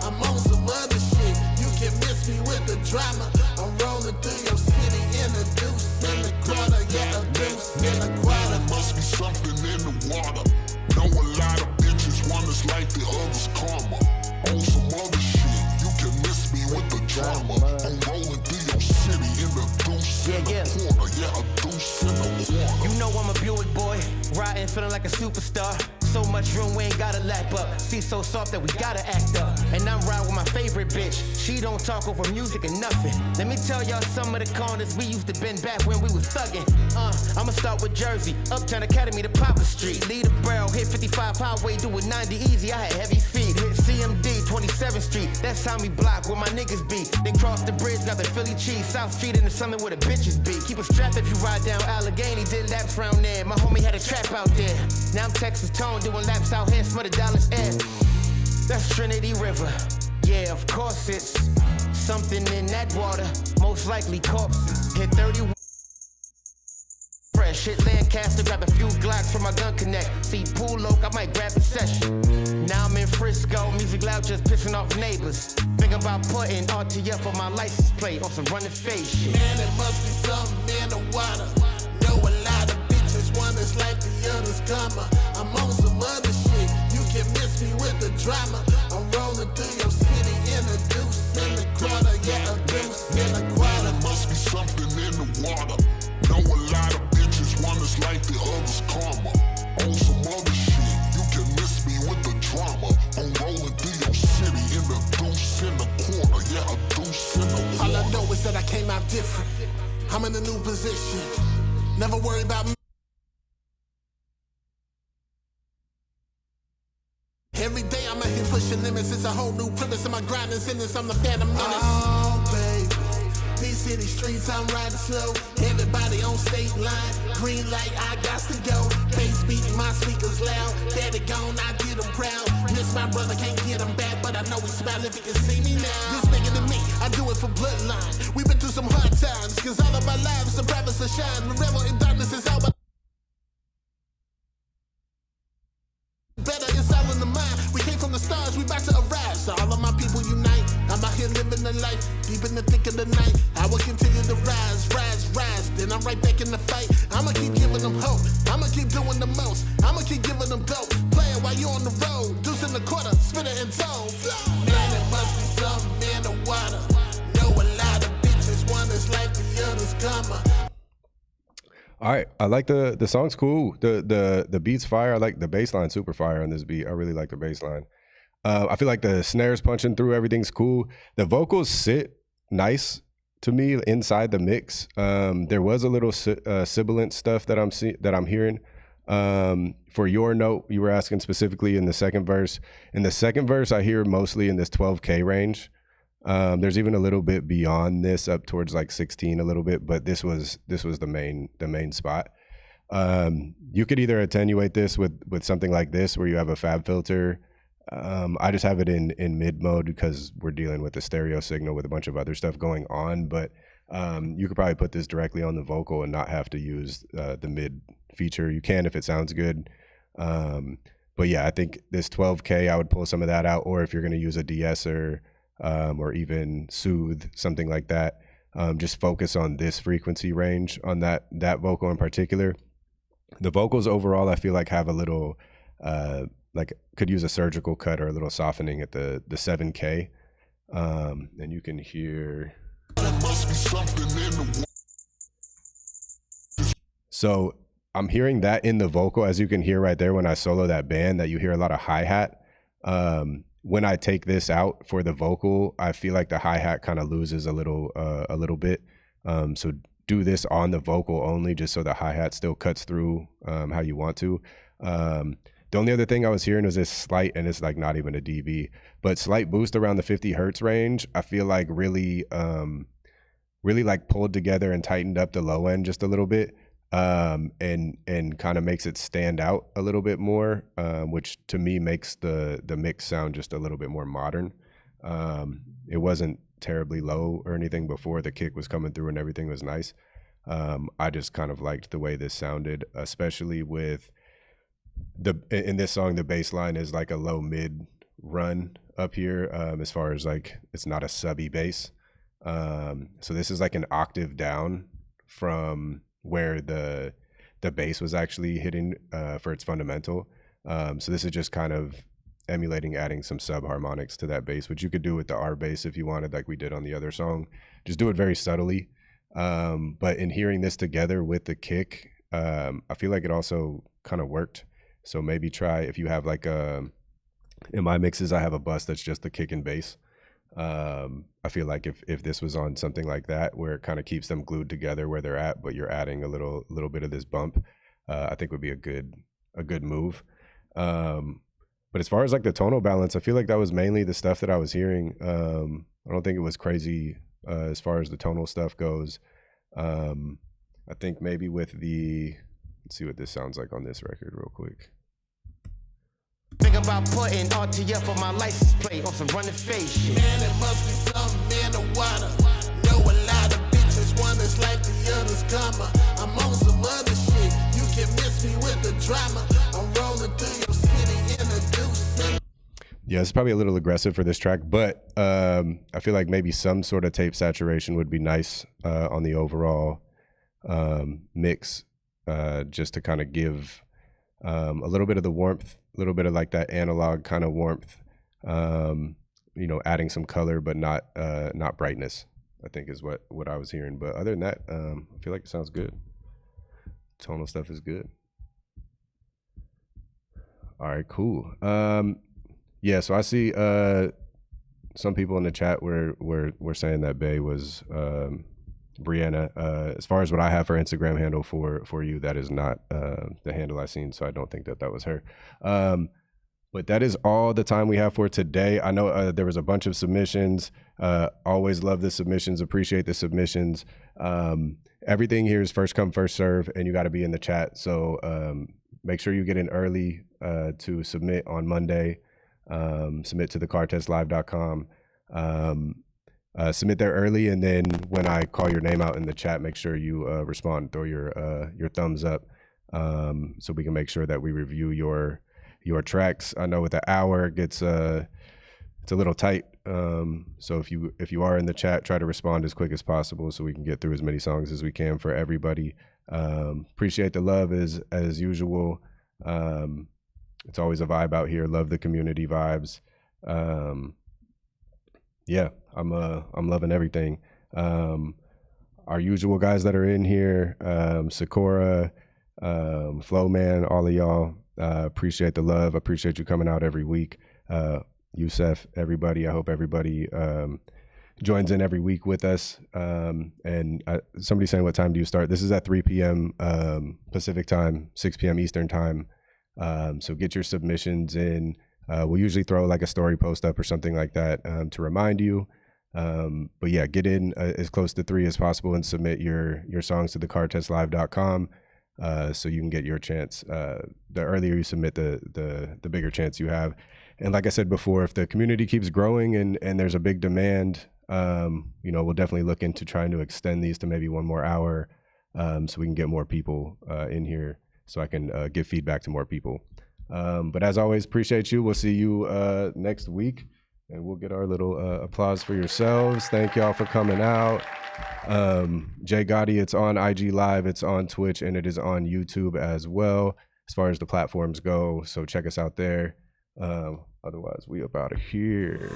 I'm on some other shit. You can miss me with the drama. I'm rolling through your city in a deuce in the quarter. Yeah, a deuce in the quarter. There must be something in the water. Know a lot of bitches, one is like the other's karma. On some other shit, you can miss me with the drama. I'm rolling through your city in a deuce in the quarter. Yeah, a deuce in the quarter. You know I'm a Buick boy, riding feeling like a superstar. So much room, we ain't gotta lap up. See so soft that we gotta act up. And I'm riding with my favorite bitch. She don't talk over music or nothing. Let me tell y'all some of the corners we used to bend back when we was thugging. I'ma start with Jersey, Uptown Academy to Poplar Street. Lead a barrel, hit 55 highway, do it 90 easy. I had heavy feet. Hit CMD, 27th Street. That's how we block where my niggas be. Then cross the bridge, got the Philly cheese. South Street into something where the bitches be. Keep a strap if you ride down Allegheny. Did laps round there. My homie had a trap out there. Now I'm Texas Tone. Doing laps out here, smell the dollars air. That's Trinity River. Yeah, of course it's something in that water. Most likely corpses. Hit 30 fresh. Hit Lancaster, grab a few Glocks from my gun connect. See Pool Oak, I might grab a session. Now I'm in Frisco, music loud, just pissing off neighbors. Think about putting RTF on my license plate on some running face shit. Man, it must be something in the water. Know a lot of bitches, one is like the other's karma. I'm on some other shit, you can miss me with the drama. I'm rolling through your city in a deuce in the quarter, yeah, a deuce. said I came out different. I'm in a new position. Never worry about me. Every day I'm out here pushing limits. It's a whole new premise in my grinding sentence. I'm the Phantom Menace. Oh, baby. These city streets, I'm riding slow. Everybody on state line. Green light, I got to go. Bass beat, my speakers loud. Daddy gone, I did him proud. Miss my brother, can't get him back, but I know he smile if he can see me now. This bigger than me, I do it for bloodline. We've been through some hard times, cause all of our lives, the brightest of shine. The rebel in darkness is all but better, it's all in the mind. We came from the stars, we about to arrive. So all of my people unite. I'm out here living the life, deep in the thick of the night. I will continue to rise, rise, rise. Then I'm right back in the fight. I'ma keep giving them hope. I'ma keep doing the most. I'ma keep giving them dope. Play it while you on the road. Deuce in the quarter, spin it and toe. Man, it must be something in the water. Know a lot of bitches, one is like the other's comma. All right, I like the song's cool. The beat's fire. I like the bass line, super fire on this beat. I really like the bass line. I feel like the snares punching through, everything's cool. The vocals sit nice to me inside the mix. There was a little sibilant stuff that I'm hearing. For your note, you were asking specifically in the second verse. In the second verse, I hear mostly in this 12K range. There's even a little bit beyond this, up towards like 16 a little bit, but this was the main spot. You could either attenuate this with something like this, where you have a fab filter. I just have it in mid mode because we're dealing with the stereo signal with a bunch of other stuff going on, but you could probably put this directly on the vocal and not have to use the mid feature. You can if it sounds good. But yeah, I think this 12K, I would pull some of that out, or if you're going to use a de-esser, or even soothe, something like that, just focus on this frequency range on that vocal in particular. The vocals overall, I feel like have a little like could use a surgical cut or a little softening at the 7K, and you can hear. So I'm hearing that in the vocal, as you can hear right there when I solo that band, that you hear a lot of hi-hat. When I take this out for the vocal, I feel like the hi-hat kind of loses a little bit. So do this on the vocal only, just so the hi-hat still cuts through how you want to. The only other thing I was hearing was this slight, and it's like not even a dB, but slight boost around the 50 hertz range. I feel like really like pulled together and tightened up the low end just a little bit, and kind of makes it stand out a little bit more, which to me makes the mix sound just a little bit more modern. It wasn't terribly low or anything before. The kick was coming through and everything was nice. I just kind of liked the way this sounded, especially with in this song, the bass line is like a low mid run up here, as far as like it's not a subby bass. So this is like an octave down from where the bass was actually hitting for its fundamental. So this is just kind of emulating adding some sub harmonics to that bass, which you could do with the R bass if you wanted, like we did on the other song. Just do it very subtly. But in hearing this together with the kick, I feel like it also kind of worked. So maybe try, if you have like in my mixes, I have a bus that's just the kick and bass. I feel like if this was on something like that, where it kind of keeps them glued together where they're at, but you're adding a little bit of this bump, I think would be a good move. But as far as like the tonal balance, I feel like that was mainly the stuff that I was hearing. I don't think it was crazy as far as the tonal stuff goes. I think maybe with let's see what this sounds like on this record real quick. Think about putting RTF on my license plate on some running face shit. Man, it must be something in the water. Know a lot of bitches, one is like the other's comma. I'm on some other shit. You can miss me with the drama. I'm rolling through your city in a deuce. Yeah, it's probably a little aggressive for this track, but I feel like maybe some sort of tape saturation would be nice on the overall mix, just to kind of give a little bit of the warmth, a little bit of like that analog kind of warmth, adding some color, but not brightness, I think is what I was hearing. But other than that, I feel like it sounds good. Tonal stuff is good. All right, cool. Yeah, so I see some people in the chat were saying that Bay was Brianna. As far as what I have for Instagram handle for you, that is not the handle I seen, so I don't think that was her. But that is all the time we have for today. I know there was a bunch of submissions. Always love the submissions, appreciate the submissions. Everything here is first come, first serve, and you got to be in the chat. So make sure you get in early to submit on Monday. Submit to thecartestlive.com. Submit there early, and then when I call your name out in the chat, make sure you respond, throw your thumbs up, so we can make sure that we review your tracks. I know with the hour it gets it's a little tight, so if you are in the chat, try to respond as quick as possible so we can get through as many songs as we can for everybody. Appreciate the love as usual. It's always a vibe out here. Love the community vibes. Yeah, I'm loving everything. Our usual guys that are in here, Sakura, Flowman, all of y'all, appreciate the love. Appreciate you coming out every week. Yusef, everybody. I hope everybody joins in every week with us. And somebody saying, what time do you start? This is at 3 p.m. Pacific time, 6 p.m. Eastern time. So get your submissions in. We'll usually throw like a story post up or something like that to remind you. But yeah, get in as close to 3 as possible and submit your songs to thecartestlive.com so you can get your chance. The earlier you submit, the bigger chance you have. And like I said before, if the community keeps growing and there's a big demand, we'll definitely look into trying to extend these to maybe 1 more hour so we can get more people in here so I can give feedback to more people. But as always, appreciate you. We'll see you next week, and we'll get our little applause for yourselves. Thank y'all for coming out. Jay Gotti, it's on IG Live, it's on Twitch, and it is on YouTube as well, as far as the platforms go. So check us out there. Otherwise, we up out of here.